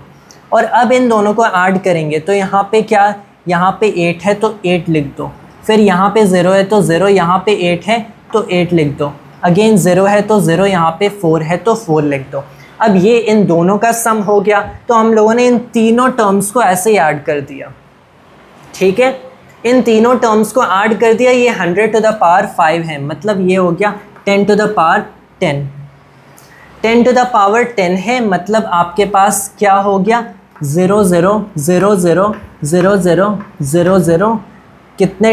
और अब इन दोनों को ऐड करेंगे तो यहाँ पे क्या, यहाँ पे 8 है तो 8 लिख दो, फिर यहाँ पे 0 है तो 0, यहाँ पे 8 है तो 8 लिख दो, अगेन 0 है तो 0, यहाँ पे 4 है तो 4 लिख दो। अब ये इन दोनों का सम हो गया, तो हम लोगों ने इन तीनों टर्म्स को ऐसे ही ऐड कर दिया, ठीक है, इन तीनों टर्म्स को ऐड कर दिया। ये 100 to the power 5 है, मतलब ये हो गया 10 to the power 10, 10 to the power 10 है, मतलब आपके पास क्या हो गया 0 0 0 0 0 0 0 0, कितने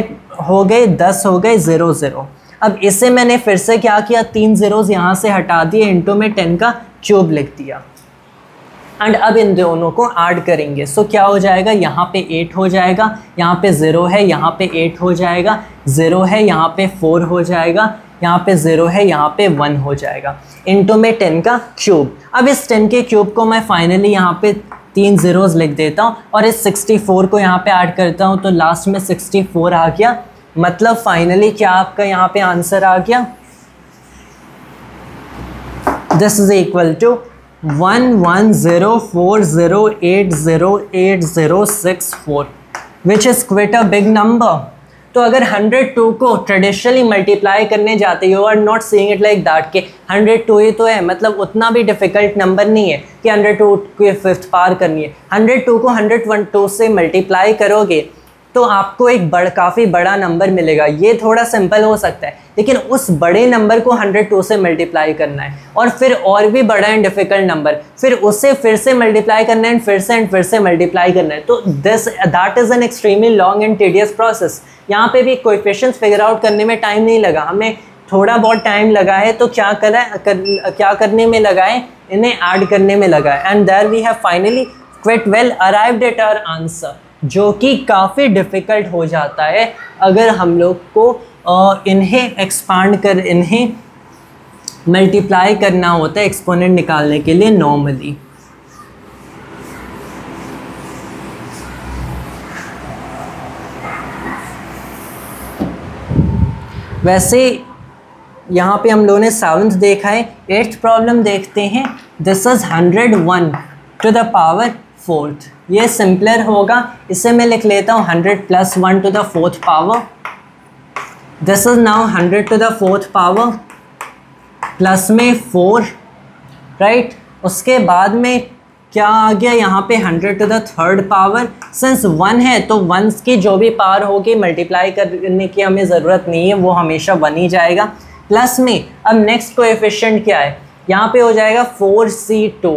हो गए 10 हो गए 0 0। अब इसे मैंने फिर से क्या किया, 3 ज़ीरोज़ यहाँ से हटा दिए, इंटू में 10 का क्यूब लिख दिया, एंड अब इन दोनों को ऐड करेंगे। सो क्या हो जाएगा, यहाँ पे 8 हो जाएगा, यहाँ पे 0 है, यहाँ पे 8 हो जाएगा, 0 है, यहाँ पे 4 हो जाएगा, यहाँ पे 0 है, यहाँ पे 1 हो जाएगा, इंटू में 10 का क्यूब। अब इस 10 के क्यूब को मैं फाइनली यहाँ पे 3 ज़ीरोज़ लिख देता हूँ और इस 64 को यहाँ पे ऐड करता हूँ, तो लास्ट में 64 आ गया, मतलब फाइनली क्या आपका यहाँ पे आंसर आ गया, this is equal to 1104080806 which is quite a big number. तो अगर 102 को ट्रेडिशनली मल्टीप्लाई करने जाते, you are not seeing it like that कि 102 ही तो है, मतलब उतना भी डिफ़िकल्ट नंबर नहीं है कि 102 के फिफ्थ पार करनी है। 102 को 112 से मल्टीप्लाई करोगे तो आपको एक काफ़ी बड़ा नंबर मिलेगा। ये थोड़ा सिंपल हो सकता है, लेकिन उस बड़े नंबर को 102 से मल्टीप्लाई करना है, और फिर और भी बड़ा एंड डिफिकल्ट नंबर, फिर उससे फिर से मल्टीप्लाई करना है, एंड फिर से मल्टीप्लाई करना है। तो that is an extremely long and tedious process. यहाँ पे भी कोएफिशिएंट्स फिगर आउट करने में टाइम नहीं लगा, हमें थोड़ा बहुत टाइम लगा है, तो क्या करने में लगा है, इन्हें ऐड करने में लगा है। And there we have finally quite well arrived at our answer, जो कि काफ़ी डिफ़िकल्ट हो जाता है अगर हम लोग को इन्हें इन्हें मल्टीप्लाई करना होता है एक्सपोनेंट निकालने के लिए नॉर्मली। वैसे यहाँ पे हम लोगों ने 7th देखा है, 8th प्रॉब्लम देखते हैं। This is 101 to the power 4th। ये सिंपलर होगा, इसे मैं लिख लेता हूँ 100 + 1 to the 4th power. This is now 100 to the 4th power plus में 4, राइट। उसके बाद में क्या आ गया यहाँ पे 100 to the 3rd power. Since 1 है तो 1 की जो भी पावर होगी मल्टीप्लाई करने की हमें ज़रूरत नहीं है, वो हमेशा 1 ही जाएगा। प्लस में अब नेक्स्ट कोएफिशिएंट क्या है, यहाँ पे हो जाएगा 4c2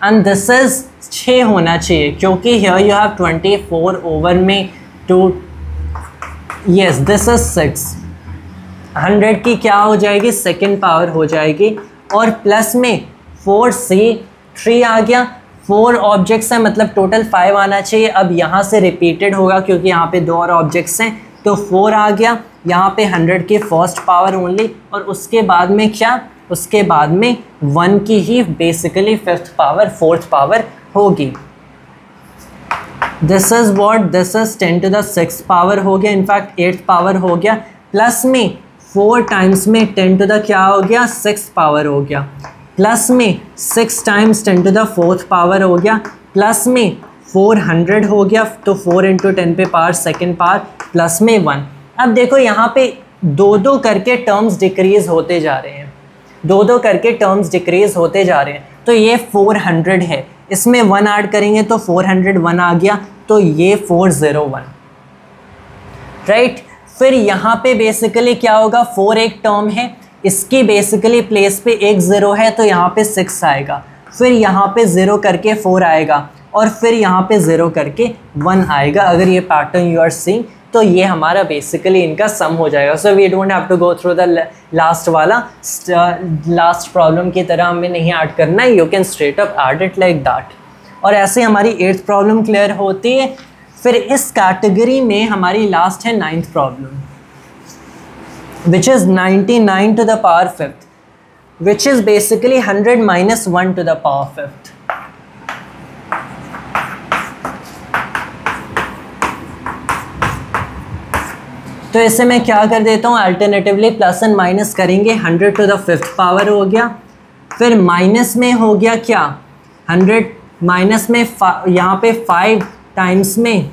एंड दिस इज 6 होना चाहिए, क्योंकि हियर यू हैव 24 ओवर में 2, यस दिस इज 6। 100 की क्या हो जाएगी, सेकेंड पावर हो जाएगी, और प्लस में 4c3 आ गया। 4 ऑब्जेक्ट्स हैं, मतलब टोटल 5 आना चाहिए। अब यहाँ से रिपीटेड होगा क्योंकि यहाँ पे 2 और ऑब्जेक्ट्स हैं, तो 4 आ गया। यहाँ पे 100 की फर्स्ट पावर ओनली, और उसके बाद में क्या, उसके बाद में 1 की ही basically 5th power 4th power होगी। This is what, this is 10 to the 6th power हो गया, इनफैक्ट 8th पावर हो गया। प्लस में 4 टाइम्स में 10 टू द क्या हो गया, 6th पावर हो गया। प्लस में 6 times 10 to the 4th power हो गया। प्लस में 400 हो गया, तो 4 × 10 पे पावर सेकेंड पावर, प्लस में 1। अब देखो यहाँ पे 2-2 करके टर्म्स डिक्रीज होते जा रहे हैं, 2-2 करके टर्म्स डिक्रीज होते जा रहे हैं। तो ये 400 है, इसमें 1 ऐड करेंगे तो 401 आ गया, तो ये 401, राइट। फिर यहाँ पे बेसिकली क्या होगा, 4 एक टर्म है, इसकी बेसिकली प्लेस पे एक 0 है, तो यहाँ पे 6 आएगा। फिर यहाँ पे 0 करके 4 आएगा, और फिर यहाँ पे 0 करके 1 आएगा। अगर ये पैटर्न यू आर सीइंग, तो ये हमारा बेसिकली इनका सम हो जाएगा। So we don't have to go through the last वाला, लास्ट प्रॉब्लम की तरह हमें नहीं ऐड करना है, you can straight up add it like that. और ऐसे हमारी 8th प्रॉब्लम क्लियर होती है। फिर इस कैटेगरी में हमारी लास्ट है 9th problem, which is 99 to the power 5th, which is basically 100 - 1 to the power 5th। तो इससे मैं क्या कर देता हूँ, अल्टरनेटिवली प्लस एंड माइनस करेंगे। 100 टू द 5th पावर हो गया, फिर माइनस में हो गया क्या, 100 माइनस में यहाँ पे 5 टाइम्स में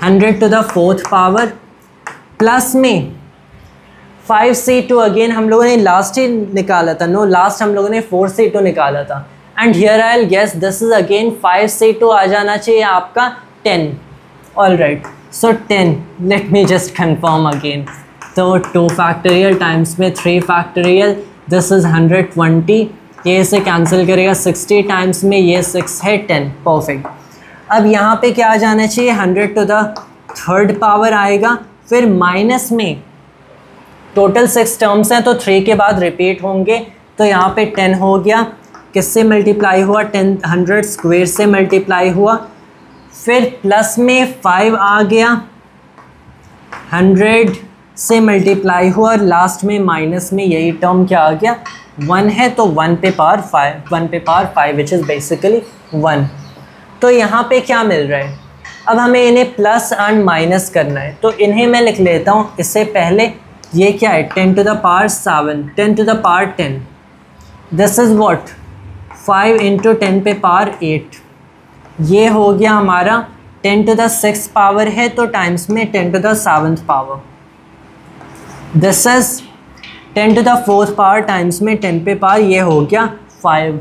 100 to the 4th power, plus में 5c2 अगेन हम लोगों ने लास्ट ही निकाला था, नो लास्ट हम लोगों ने 4c2 निकाला था। And here I will guess this is again 5c2 आ जाना चाहिए आपका 10, all right. So 10, let me just confirm again. So 2 factorial times में 3 factorial, this is 120, ये इसे कैंसिल करेगा। 60 टाइम्स में ये 6 है 10, परफेक्ट। अब यहाँ पे क्या आ जाना चाहिए, 100 टू द 3rd पावर आएगा, फिर माइनस में टोटल 6 टर्म्स हैं, तो 3 के बाद रिपीट होंगे, तो यहाँ पे 10 हो गया। किससे मल्टीप्लाई हुआ, 10 100 स्क्वेयर से मल्टीप्लाई हुआ। फिर प्लस में 5 आ गया, 100 से मल्टीप्लाई हुआ, और लास्ट में माइनस में यही टर्म क्या आ गया, 1 है, तो 1 पे पावर 5 विच इज़ बेसिकली 1। तो यहाँ पे क्या मिल रहा है, अब हमें इन्हें प्लस एंड माइनस करना है, तो इन्हें मैं लिख लेता हूँ। इससे पहले ये क्या है, 10 to the power 7, 10 to the power 10, this is what 5 × 10 पे पावर 8। ये हो गया हमारा 10 टू द 6th पावर है, तो टाइम्स में 10 to the 7th power. This is 10 to the 4th power times में 10 पे पावर, ये हो गया 5।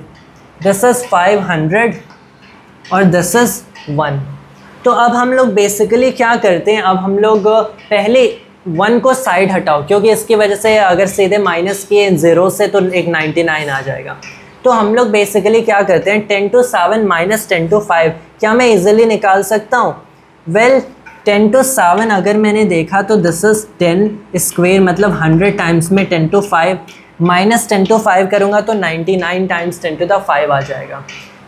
दिस इज 500 और दिस इज 1। तो अब हम लोग बेसिकली क्या करते हैं, अब हम लोग पहले 1 को साइड हटाओ, क्योंकि इसकी वजह से अगर सीधे माइनस किए 0 से तो एक 99 आ जाएगा। तो हम लोग बेसिकली क्या करते हैं, 10 to 7 माइनस 10 to 5 क्या मैं इजीली निकाल सकता हूँ? वेल 10 to 7 अगर मैंने देखा तो दिस इज़ 10 स्क्वेयर, मतलब 100 टाइम्स में 10 to 5 माइनस 10 to 5 करूँगा तो 99 टाइम्स 10 to the 5 आ जाएगा।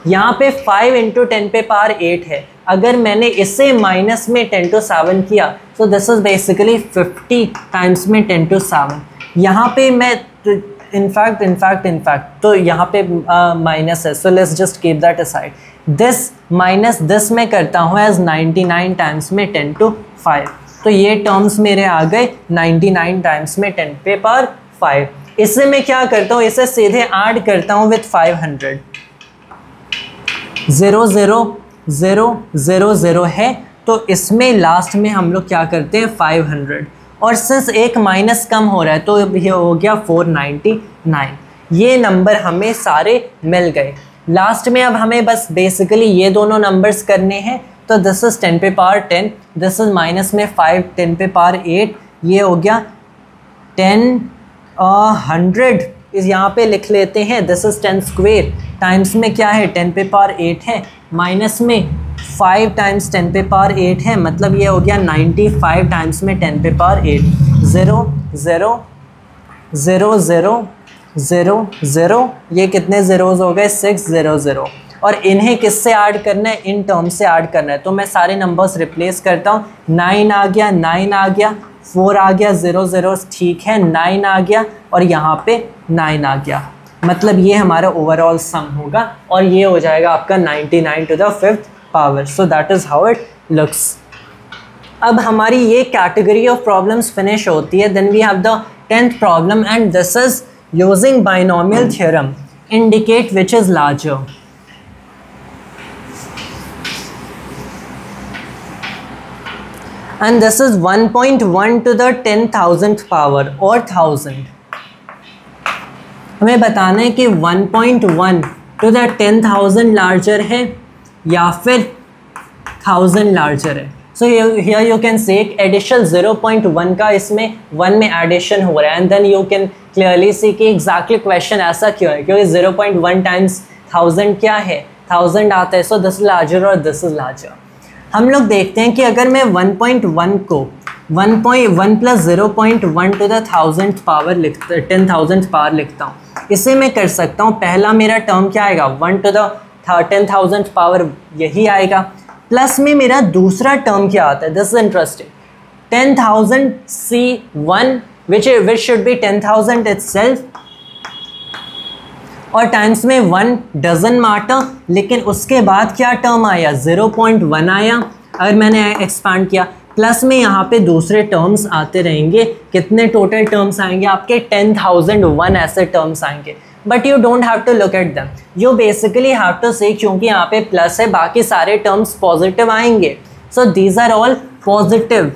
यहाँ पे 5 इंटू 10 पे पावर 8 है, अगर मैंने इसे माइनस में 10 to 7 किया तो दिस इज़ बेसिकली 50 टाइम्स में 10 to 7। यहाँ पे मैं इनफैक्ट तो यहाँ पे माइनस है, so let's just keep that aside. This minus this मैं करता हूँ एज 99 टाइम्स में 10 to 5, तो ये टर्म्स मेरे आ गए 99 टाइम्स में 10 पे पावर 5। इससे मैं क्या करता हूँ, इसे सीधे ऐड करता हूँ विथ 500। 0 0 0 0 0 है, तो इसमें लास्ट में हम लोग क्या करते हैं 500, और सिंस एक माइनस कम हो रहा है तो ये हो गया 499। ये नंबर हमें सारे मिल गए। लास्ट में अब हमें बस बेसिकली ये दोनों नंबर्स करने हैं, तो दिस इज़ 10 पे पावर 10, दिस इज़ माइनस में 5 10 पे पावर 8, ये हो गया 10 100 इस यहाँ पे लिख लेते हैं, दिस इज़ 10 स्क्वेयर टाइम्स में क्या है 10 पे पावर 8 है, माइनस में 5 टाइम्स 10 पे पावर 8 है, मतलब ये हो गया 95 टाइम्स में 10 पे पावर 8। 0 0 0 0 0 0, ये कितने ज़ीरोज़ हो गए 6 0 0, और इन्हें किससे ऐड करना है, इन टर्म से ऐड करना है। तो मैं सारे नंबर्स रिप्लेस करता हूँ, 9 आ गया, 9 आ गया, 4 आ गया, 0 0 ठीक है, 9 आ गया और यहाँ पे 9 आ गया, मतलब ये हमारा ओवरऑल सम होगा और ये हो जाएगा आपका 99 to the 5th power. So that is how it looks. अब हमारी ये कैटेगरी ऑफ प्रॉब्लम्स फिनिश होती है। Then we have the 10th problem and this is using binomial theorem, indicate which is larger. And this is 1.1 to the 10,000th power or 1000। हमें बताना है कि 1.1 to the 10,000 larger है या फिर 1000 larger है। So here you can say addition 0.1 का इसमें 1 में एडिशन हो रहा है, and then you can clearly see कि एग्जैक्टली क्वेश्चन ऐसा क्यों है, क्योंकि 0.1 टाइम्स 1000 क्या है 1000 आता है, सो दिस इज लार्जर और दिस इज लार्जर। हम लोग देखते हैं कि अगर मैं 1.1 को 1.1 plus 0.1 to the 1000th power 10,000th power लिखता हूँ, इसे मैं कर सकता हूँ। पहला मेरा टर्म क्या आएगा 1 टू द 10,000th पावर, यही आएगा, प्लस में मेरा दूसरा टर्म क्या आता है, this is interesting, 10,000 C1 which should be 10,000 itself, और टाइम्स में 1 डजन मैटर, लेकिन उसके बाद क्या टर्म आया 0.1 आया। अगर मैंने एक्सपांड किया, प्लस में यहाँ पे दूसरे टर्म्स आते रहेंगे, कितने टोटल टर्म्स आएंगे आपके 10,001 ऐसे टर्म्स आएंगे। But you don't have to look at them, you basically have to say, क्योंकि यहाँ पे प्लस है बाकी सारे टर्म्स पॉजिटिव आएंगे, so these are all positive.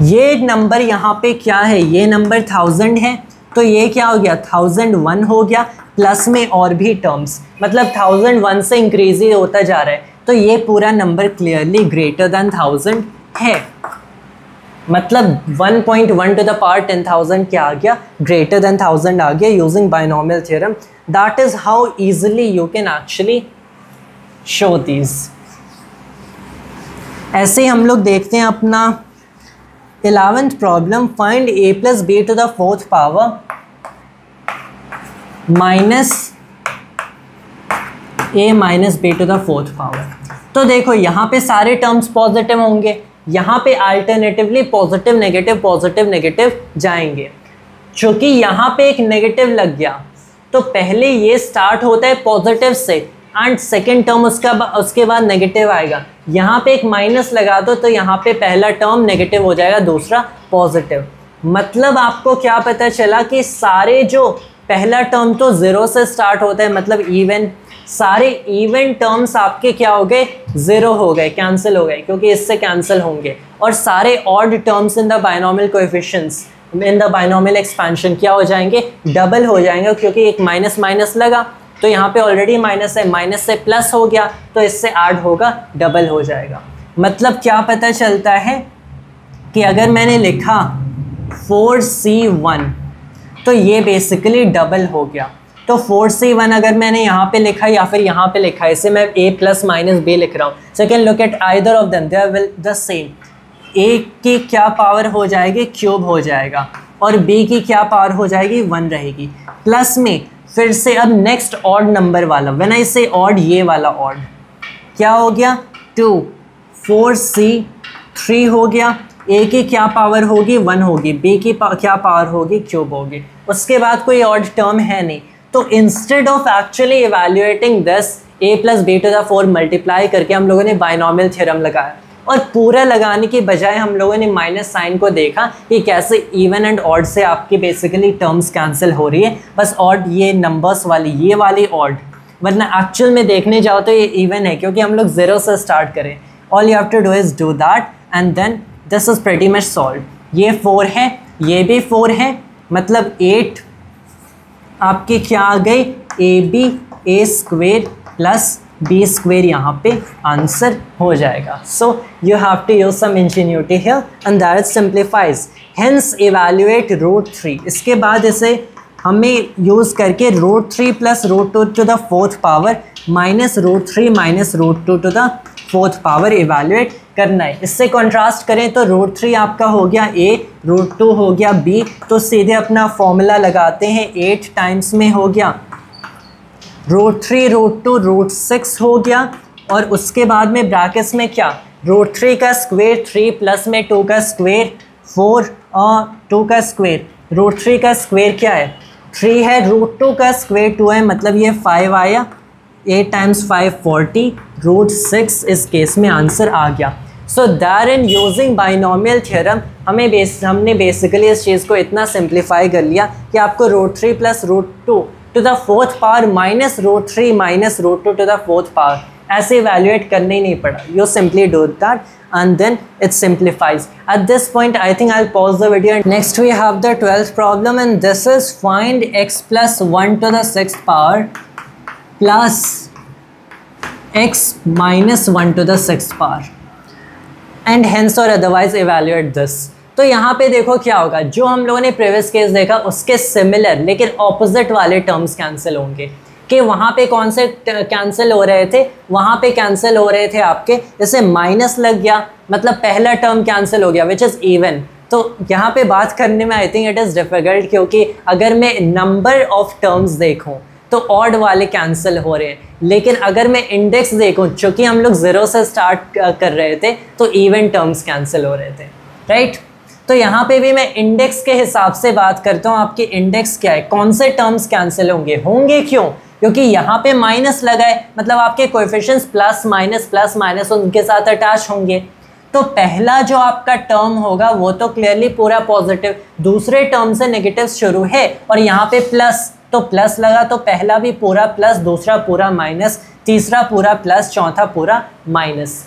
ये नंबर यहाँ पे क्या है, ये नंबर 1000 है, तो ये क्या हो गया 1001 हो गया, प्लस में और भी टर्म्स, मतलब 1001 से इंक्रीज ही होता जा रहा है, तो ये पूरा नंबर क्लियरली ग्रेटर दैन 1000 है, मतलब 1.1 टू द पावर 10,000 क्या आ गया ग्रेटर दैन 1000 आ गया using binomial theorem. That is how easily you can actually show these. ऐसे हम लोग देखते हैं अपना 11th problem, find a plus b to the 4th power minus a minus b to the 4th power. तो देखो यहाँ पे सारे टर्म्स पॉजिटिव होंगे, यहाँ पे अल्टरनेटिवली पॉजिटिव नेगेटिव जाएंगे। चूँकि यहाँ पे एक नेगेटिव लग गया तो पहले ये स्टार्ट होता है पॉजिटिव से एंड सेकेंड टर्म उसके बाद नेगेटिव आएगा। यहाँ पे एक माइनस लगा दो तो यहाँ पे पहला टर्म नेगेटिव हो जाएगा, दूसरा पॉजिटिव। मतलब आपको क्या पता चला कि सारे जो पहला टर्म तो 0 से स्टार्ट होता है, मतलब इवन, सारे इवन टर्म्स आपके क्या हो गए 0 हो गए, कैंसिल हो गए, क्योंकि इससे कैंसिल होंगे। और सारे odd terms in the binomial coefficients in the binomial expansion क्या हो जाएंगे, डबल हो जाएंगे, क्योंकि एक माइनस माइनस लगा तो यहाँ पे ऑलरेडी माइनस है, माइनस से प्लस हो गया तो इससे ऐड होगा, डबल हो जाएगा। मतलब क्या पता चलता है कि अगर मैंने लिखा 4C1 तो ये बेसिकली डबल हो गया। तो 4C1 अगर मैंने यहाँ पे लिखा या फिर यहाँ पे लिखा, इसे मैं a प्लस माइनस b लिख रहा हूँ, so can look at either of them, they are will the same. a की क्या पावर हो जाएगी, क्यूब हो जाएगा, और b की क्या पावर हो जाएगी, 1 रहेगी। प्लस में फिर से अब नेक्स्ट ऑड नंबर वाला, व्हेन आई से ऑड, ये वाला ऑड क्या हो गया, 2, 4C3 हो गया। a की क्या पावर होगी, 1 होगी, b की क्या पावर होगी, क्यूब होगी। उसके बाद कोई ऑड टर्म है नहीं, तो instead of actually evaluating this a plus b to the 4 multiply करके हम लोगों ने बाइनोमियल थ्योरम लगाया, और पूरा लगाने की बजाय हम लोगों ने माइनस साइन को देखा कि कैसे इवन एंड ऑड से आपकी बेसिकली टर्म्स कैंसिल हो रही है, बस ऑड ये नंबर्स वाली, ये वाली ऑड, वरना एक्चुअल में देखने जाओ तो ये इवन है क्योंकि हम लोग 0 से स्टार्ट करें। All you have to do is do that and then this is pretty much solve. ये 4 है, ये भी 4 है, मतलब 8 आपकी क्या आ गई, a square plus b square, यहाँ पे आंसर हो जाएगा। So you have to use some ingenuity here and that simplifies, hence evaluate √3। इसके बाद इसे हमें यूज़ करके √3 plus √2 to the 4th power minus √3 minus √2 to the 4th power evaluate करना है। इससे कॉन्ट्रास्ट करें तो √3 आपका हो गया a, √2 हो गया b, तो सीधे अपना फॉर्मूला लगाते हैं, 8 टाइम्स में हो गया √3 √2 √6 हो गया, और उसके बाद में ब्रैकेट्स में क्या, √3 का स्क्वेयर 3 प्लस में 2 का स्क्वेयर 4 और 2 का स्क्वेयर, √3 का स्क्वेयर क्या है, 3 है, √2 का स्क्वेयर 2 है, मतलब ये 5 आया, 8 टाइम्स 5 40, √6 इस केस में आंसर आ गया। So that in using binomial theorem हमने बेसिकली इस चीज़ को इतना सिंप्लीफाई कर लिया कि आपको √3 plus √2 to the 4th power minus √3 minus √2 to the 4th power ऐसे इवैल्यूएट करने ही नहीं पड़ा, you simply do that and then it simplifies. At this point I think I'll pause the video. Next we have the 12th problem and this is find x plus 1 to the 6th power plus x minus 1 to the 6th power and hence or otherwise evaluate this. तो यहाँ पे देखो क्या होगा, जो हम लोगों ने प्रीवियस केस देखा उसके सिमिलर लेकिन ऑपोजिट वाले टर्म्स कैंसिल होंगे। कि वहाँ पे कौन से कैंसिल हो रहे थे, वहाँ पे कैंसिल हो रहे थे आपके, जैसे माइनस लग गया मतलब पहला टर्म कैंसिल हो गया विच इज़ इवन। तो यहाँ पे बात करने में I think it is difficult, क्योंकि अगर मैं नंबर ऑफ टर्म्स देखूँ तो ऑड वाले कैंसिल हो रहे हैं, लेकिन अगर मैं इंडेक्स देखूँ, चूँकि हम लोग 0 से स्टार्ट कर रहे थे तो इवन टर्म्स कैंसिल हो रहे थे, राइट। तो यहाँ पे भी मैं इंडेक्स के हिसाब से बात करता हूँ, आपकी इंडेक्स क्या है, कौन से टर्म्स कैंसिल होंगे क्यों, क्योंकि यहाँ पे माइनस लगा है, मतलब आपके कोएफिशिएंट्स प्लस माइनस उनके साथ अटैच होंगे। तो पहला जो आपका टर्म होगा वो तो क्लियरली पूरा पॉजिटिव, दूसरे टर्म से नेगेटिव शुरू है और यहाँ पे प्लस, तो प्लस लगा तो पहला भी पूरा प्लस, दूसरा पूरा माइनस, तीसरा पूरा प्लस, चौथा पूरा माइनस।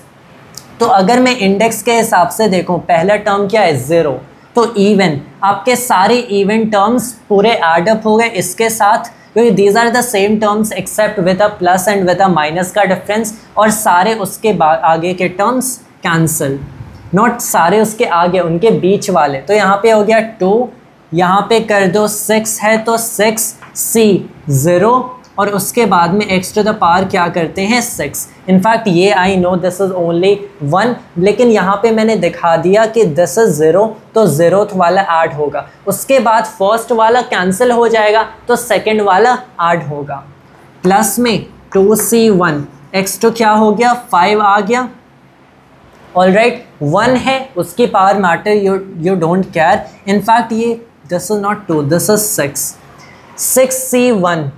तो अगर मैं इंडेक्स के हिसाब से देखूँ, पहला टर्म क्या है 0, तो इवन, आपके सारे इवन टर्म्स पूरे एडअप हो गए इसके साथ, क्योंकि these are the same terms except with a plus and with a minus का डिफरेंस, और सारे उसके आगे के टर्म्स कैंसिल, नॉट सारे उसके आगे, उनके बीच वाले। तो यहाँ पे हो गया 2, यहाँ पे कर दो 6 है तो 6c 0, और उसके बाद में x टू द पावर क्या करते हैं 6। इनफैक्ट ये I know this is only 1, लेकिन यहाँ पे मैंने दिखा दिया कि दिस इज़ 0, तो 0th वाला ऐड होगा, उसके बाद फर्स्ट वाला कैंसिल हो जाएगा तो सेकंड वाला ऐड होगा। प्लस में 2c1, x टू क्या हो गया 5 आ गया, ऑलराइट 1 है उसकी power matter, you don't care. In fact ये this is not 2, this is 6c1,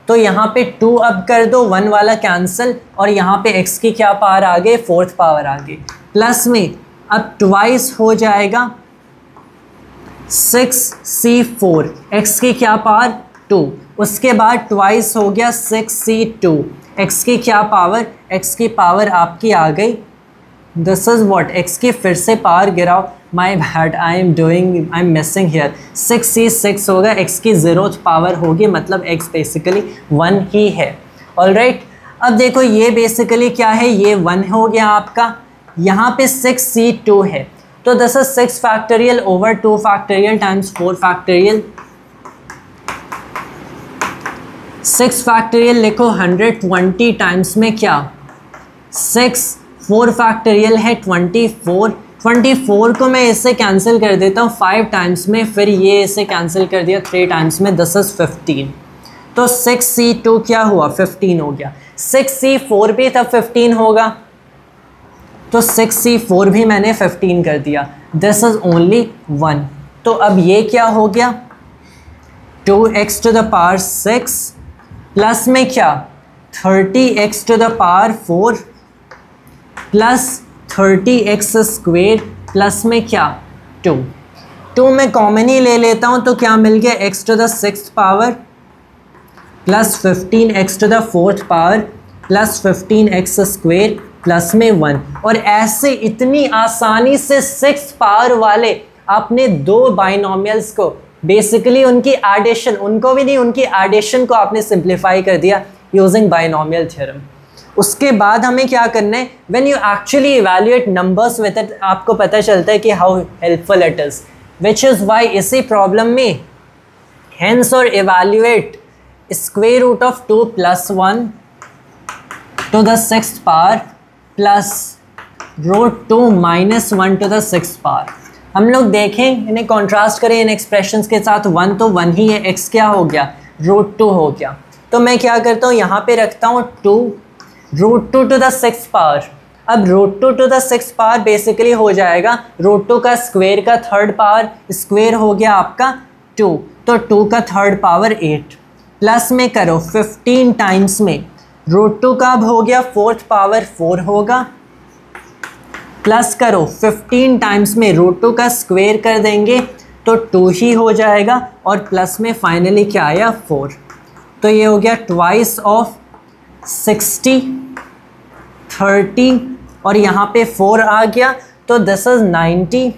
तो यहाँ पे 2 अब कर दो, 1 वाला कैंसिल, और यहाँ पे x की क्या पावर आ गई 4th पावर आ गई। प्लस में अब ट्वाइस हो जाएगा 6c4, x की क्या पावर 2, उसके बाद ट्वाइस हो गया 6c2, x की क्या पावर, x की पावर आपकी आ गई दिस इज़ व्हाट, एक्स की फिर से पावर गिराओ, my bad, I am missing here, 6 होगा, एक्स की 0th पावर होगी, मतलब एक्स बेसिकली 1 ही है। ऑलराइट, अब देखो ये बेसिकली क्या है, ये 1 हो गया आपका, यहाँ पे 6c2 है, तो this is 6 factorial over 2 factorial times 4 factorial, 6 factorial लिखो 120 टाइम्स में क्या 6, 4 फैक्टोरियल है 24 को मैं इससे कैंसिल कर देता हूँ 5 टाइम्स में, फिर ये इसे कैंसिल कर दिया 3 टाइम्स में, दिस इज 15, तो 6c2 क्या हुआ 15 हो गया, 6c4 भी तब 15 होगा, तो 6c4 भी मैंने 15 कर दिया, दिस इज ओनली 1, तो अब ये क्या हो गया 2x to the power 6 plus में क्या 30x to the power 4 plus 30x square plus में क्या 2 मैं कॉमन ही ले लेता हूँ, तो क्या मिल गया x to the 6th power plus 15x to the 4th power plus 15x square plus में 1, और ऐसे इतनी आसानी से 6 पावर वाले आपने दो बाइनोमियल्स को बेसिकली उनकी एडिशन, उनको भी नहीं, उनकी एडिशन को आपने सिंप्लीफाई कर दिया यूजिंग बाइनोमियल थ्योरम। उसके बाद हमें क्या करना है, when you actually evaluate numbers with it, आपको पता चलता है कि how helpful it is, which is why इसी प्रॉब्लम में हेंस और evaluate square root of 2 + 1 to the 6th power plus √2 - 1 to the 6th power. हम लोग देखें, इन्हें कॉन्ट्रास्ट करें इन एक्सप्रेशंस के साथ, 1 तो 1 ही है, x क्या हो गया √2 हो गया, तो मैं क्या करता हूँ यहाँ पे रखता हूँ 2 √2 टू द 6th पावर, अब √2 to the 6th power basically हो जाएगा √2 का स्क्वायर का 3rd पावर, स्क्वायर हो गया आपका 2, तो 2 का 3rd पावर 8, प्लस में करो 15 टाइम्स में √2 का अब हो गया 4th पावर 4 होगा, प्लस करो 15 टाइम्स में √2 का स्क्वायर कर देंगे तो 2 ही हो जाएगा, और प्लस में फाइनली क्या आया 4, तो ये हो गया ट्वाइस ऑफ 60 30 और यहाँ पे 4 आ गया, तो दिस इज 90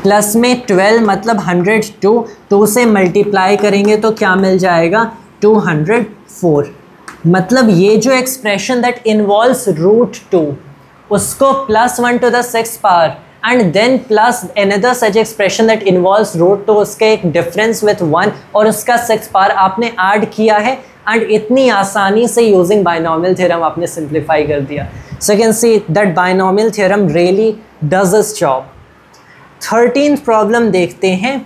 प्लस में 12 मतलब 102, 2 से मल्टीप्लाई करेंगे तो क्या मिल जाएगा 204, मतलब ये जो एक्सप्रेशन दैट इन्वॉल्व्स √2 उसको +1 to the 6th power and then plus another such expression that involves √2, उसके एक डिफरेंस विथ 1 और उसका 6th पावर आपने ऐड किया है, एंड इतनी आसानी से यूजिंग बाइनोमियल थ्योरम आपने सिंप्लीफाई कर दिया। So can see that binomial theorem really does it's job. 13th problem देखते हैं,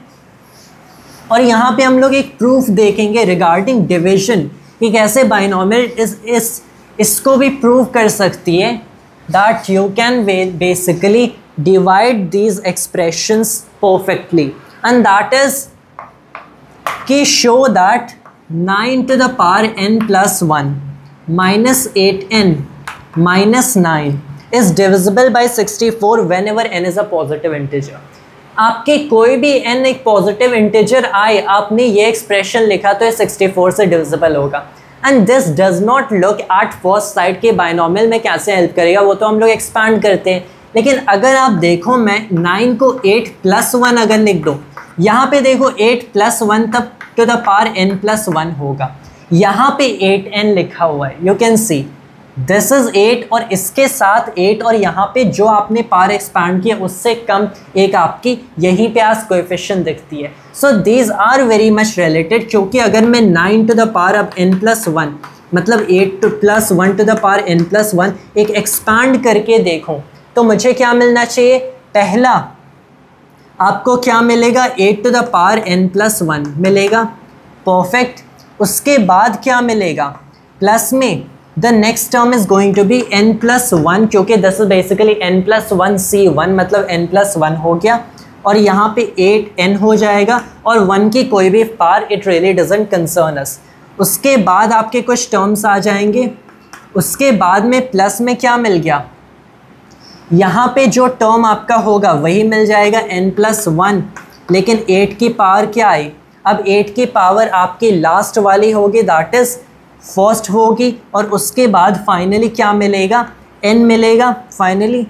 और यहाँ पे हम लोग एक प्रूफ देखेंगे रिगार्डिंग डिविजन कि कैसे बाइनोमियल इसको भी प्रूव कर सकती है, that you can basically divide these expressions perfectly, and that is कि show that 9 to the power n plus 1 minus 8n minus 9 is divisible by 64 whenever n is a positive integer। आपके कोई भी n एक positive integer आए, आपने ये expression लिखा तो ये 64 से डिविजिबल होगा, and this does not look at first side के बाइनोमियल में कैसे हेल्प करेगा, वो तो हम लोग एक्सपांड करते हैं, लेकिन अगर आप देखो मैं 9 को 8 + 1 अगर लिख दो, यहाँ पे देखो 8 + 1 तब टू द पावर n + 1 होगा, यहाँ पे 8n लिखा हुआ है, you can see this is 8 और इसके साथ 8 और यहाँ पे जो आपने पावर एक्सपांड किया उससे कम एक आपकी यहीं पे आज कोएफिशिएंट दिखती है। So these are very much related, क्योंकि अगर मैं 9 टू द पावर अब n + 1 मतलब 8 + 1 टू द पावर n + 1 एक एक्सपांड करके देखूं तो मुझे क्या मिलना चाहिए, पहला आपको क्या मिलेगा 8 टू द पावर n + 1 मिलेगा, परफेक्ट। उसके बाद क्या मिलेगा, प्लस में the next term is going to be n + 1, क्योंकि this is basically n + 1 c1 मतलब n + 1 हो गया, और यहाँ पे 8n हो जाएगा, और 1 की कोई भी power it really doesn't concern us. उसके बाद आपके कुछ टर्म्स आ जाएंगे, उसके बाद में प्लस में क्या मिल गया, यहाँ पे जो टर्म आपका होगा वही मिल जाएगा n + 1, लेकिन 8 की पावर क्या आई, अब 8 की पावर आपकी लास्ट वाली होगी दैट इज़ फर्स्ट होगी, और उसके बाद फाइनली क्या मिलेगा n मिलेगा फाइनली,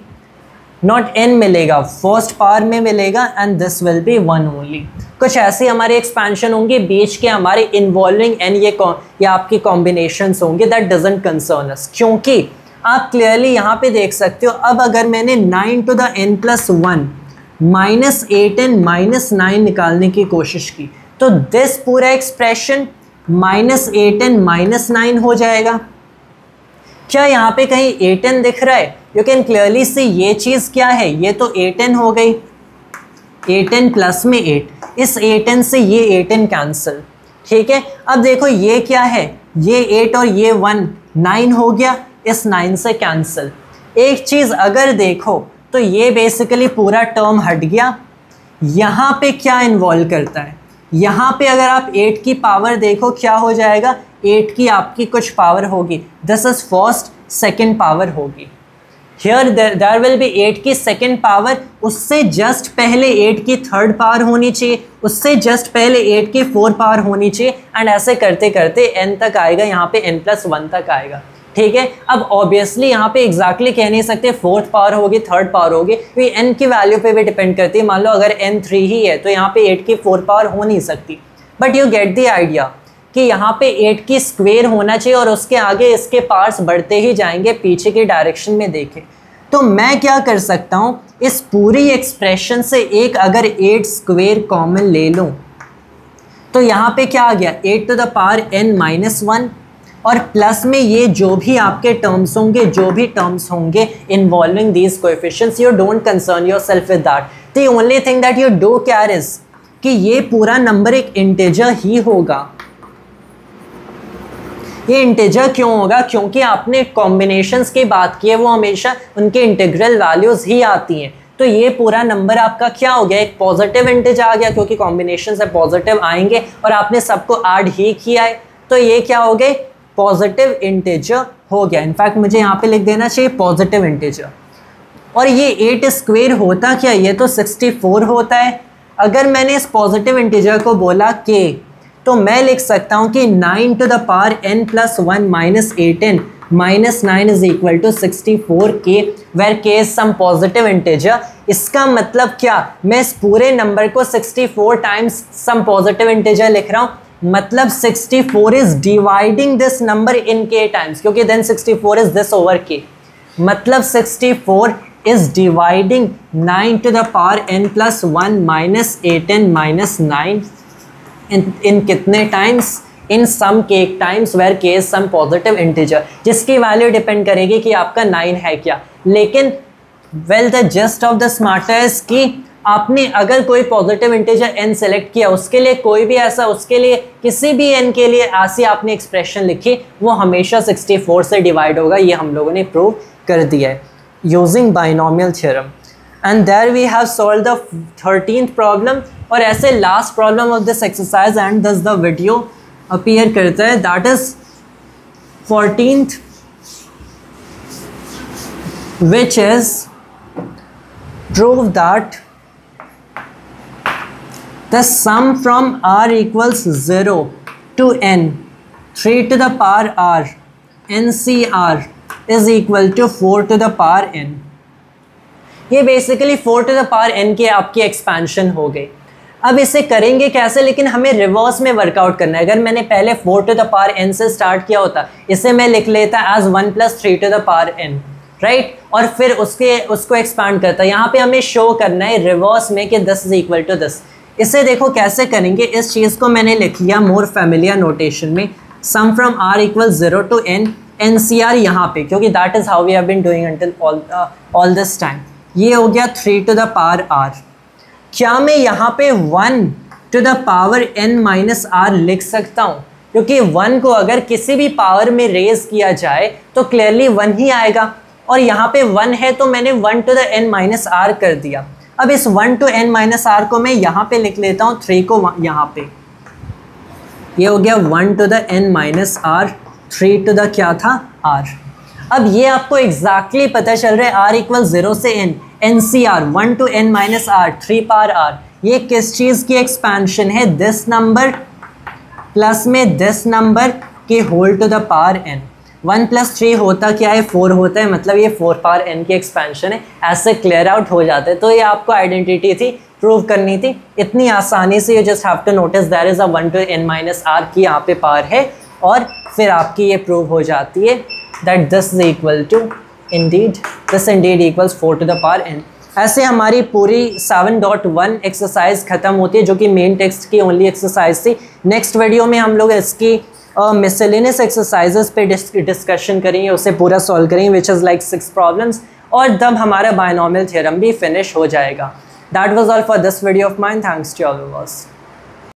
नॉट n मिलेगा, फर्स्ट पावर में मिलेगा and this will be 1 only. कुछ ऐसे हमारे एक्सपेंशन होंगे बीच के हमारे इन्वॉल्विंग n, ये आपके कॉम्बिनेशंस होंगे, दैट डजंट कंसर्न अस, क्योंकि आप क्लियरली यहाँ पे देख सकते हो। अब अगर मैंने 9 to the n plus 1 minus 8n minus 9 निकालने की कोशिश की तो दिस पूरा एक्सप्रेशन माइनस 8n माइनस 9 हो जाएगा। क्या यहाँ पे कहीं 8n दिख रहा है? यू कैन क्लियरली सी ये चीज़ क्या है, ये तो 8n हो गई, 8n प्लस में 8, इस 8n से ये 8n कैंसिल, ठीक है। अब देखो ये क्या है, ये 8 और ये 1 9 हो गया, इस 9 से कैंसिल। एक चीज़ अगर देखो तो ये बेसिकली पूरा टर्म हट गया। यहाँ पे क्या इन्वॉल्व करता है, यहाँ पे अगर आप 8 की पावर देखो क्या हो जाएगा, 8 की आपकी कुछ पावर होगी, this is first second power होगी। हियर देयर विल बी 8 की सेकेंड पावर, उससे जस्ट पहले 8 की थर्ड पावर होनी चाहिए, उससे जस्ट पहले 8 की फोर्थ पावर होनी चाहिए, एंड ऐसे करते करते n तक आएगा, यहाँ पे n+1 तक आएगा, ठीक है। अब ऑब्वियसली यहाँ पे एग्जैक्टली कह नहीं सकते फोर्थ पावर होगी थर्ड पावर होगी, क्योंकि n की वैल्यू पे भी डिपेंड करती है। मान लो अगर n 3 ही है तो यहाँ पे 8 की फोर्थ पावर हो नहीं सकती, but you get the idea कि यहाँ पे 8 की स्क्वायर होना चाहिए और उसके आगे इसके पार्ट्स बढ़ते ही जाएंगे पीछे की डायरेक्शन में देखें। तो मैं क्या कर सकता हूँ, इस पूरी एक्सप्रेशन से एक अगर 8 स्क्वायर कॉमन ले लूँ तो यहाँ पे क्या आ गया, 8 to the power n-1, और प्लस में ये जो भी आपके टर्म्स होंगे, जो भी टर्म्स होंगे involving these coefficients, you don't concern yourself with that. The only thing that you do care is कि ये पूरा नंबर एक इंटीजर ही होगा। ये इंटीजर क्यों होगा, क्योंकि आपने कॉम्बिनेशंस की बात की है, वो हमेशा उनके इंटीग्रल वैल्यूज ही आती हैं। तो ये पूरा नंबर आपका क्या हो गया, एक पॉजिटिव इंटीजर आ गया, क्योंकि कॉम्बिनेशन से पॉजिटिव आएंगे और आपने सबको ऐड ही किया है, तो ये क्या हो गए, पॉजिटिव इंटीजर हो गया। इनफैक्ट मुझे यहाँ पे लिख देना चाहिए पॉजिटिव इंटीजर। और ये 8 स्क्वायर होता क्या, ये तो 64 होता है। अगर मैंने इस पॉजिटिव इंटीजर को बोला k, तो मैं लिख सकता हूँ कि 9 to the power n+1 minus 8n minus 9 is equal to 64k, where k is some positive integer। इसका मतलब क्या, मैं इस पूरे नंबर को 64 टाइम्स सम पॉजिटिव इंटीजर लिख रहा हूँ, मतलब 64 is dividing this number in k times, क्योंकि then 64 is this over k, मतलब 64 is dividing 9 to the power n+1 minus 8n minus 9 in कितने times, in some k times, where k is some positive integer, जिसकी value depend करेगी कि आपका 9 है क्या। लेकिन well the just of the matter is कि आपने अगर कोई पॉजिटिव इंटीजर n सेलेक्ट किया, उसके लिए कोई भी ऐसा, उसके लिए किसी भी n के लिए ऐसी आपने एक्सप्रेशन लिखी, वो हमेशा 64 से डिवाइड होगा। ये हम लोगों ने प्रूव कर दिया है using binomial theorem. And there we have solve the 13th problem. और ऐसे last problem of this exercise and thus the video appear करता है, that is 14th, which is prove that the sum from r equals 0 to n 3 to the power r NCR is equal to 4 to the power n। ये basically 4 to the power n की आपकी expansion हो गई। अब इसे करेंगे कैसे, लेकिन हमें रिवर्स में वर्कआउट करना है। अगर मैंने पहले 4 to the power n से स्टार्ट किया होता, इसे मैं लिख लेता as 1 + 3 to the power n, right, और फिर उसको एक्सपांड करता। यहाँ पे हमें शो करना है रिवर्स में कि this is equal to this. इसे देखो कैसे करेंगे, इस चीज़ को मैंने लिख लिया मोर फेमिलियर नोटेशन में, sum from r equal 0 to n NCR यहाँ पे, क्योंकि that is how we have been doing until all this time. ये हो गया 3 to the power r। क्या मैं यहाँ पे 1 to the power n minus r लिख सकता हूँ, क्योंकि 1 को अगर किसी भी पावर में रेज किया जाए तो क्लियरली 1 ही आएगा, और यहाँ पे 1 है तो मैंने 1 to the n minus r कर दिया। अब इस 1 to n minus r को मैं यहाँ पे लिख लेता हूँ, 3 को यहाँ पे, ये हो गया 1 to the n minus r, 3 to the क्या था r। अब ये आपको एग्जैक्टली पता चल रहा है r इक्वल 0 से n, NCR 1 to n minus r 3 power r, ये किस चीज़ की एक्सपेंशन है, दिस नंबर प्लस में दिस नंबर के whole to the power n। 1+3 होता क्या है, 4 होता है, मतलब ये 4 पावर n की एक्सपेंशन है। ऐसे क्लियर आउट हो जाते हैं। तो ये आपको आइडेंटिटी थी, प्रूव करनी थी इतनी आसानी से। You just have to notice there is a 1 to n minus r की यहाँ पे पावर है, और फिर आपकी ये प्रूव हो जाती है that this is equal to this indeed equals 4 to the power n। ऐसे हमारी पूरी 7.1 एक्सरसाइज ख़त्म होती है, जो कि मेन टेक्स्ट की ओनली एक्सरसाइज थी। नेक्स्ट वीडियो में हम लोग इसकी मिसलेनियस एक्सरसाइजेस पे डिस्कशन करेंगे, उसे पूरा सॉल्व करेंगे, विच इज़ लाइक 6 प्रॉब्लम्स, और तब हमारा बायनॉमियल थ्योरम भी फिनिश हो जाएगा। That was all for this video of mine. Thanks to all viewers.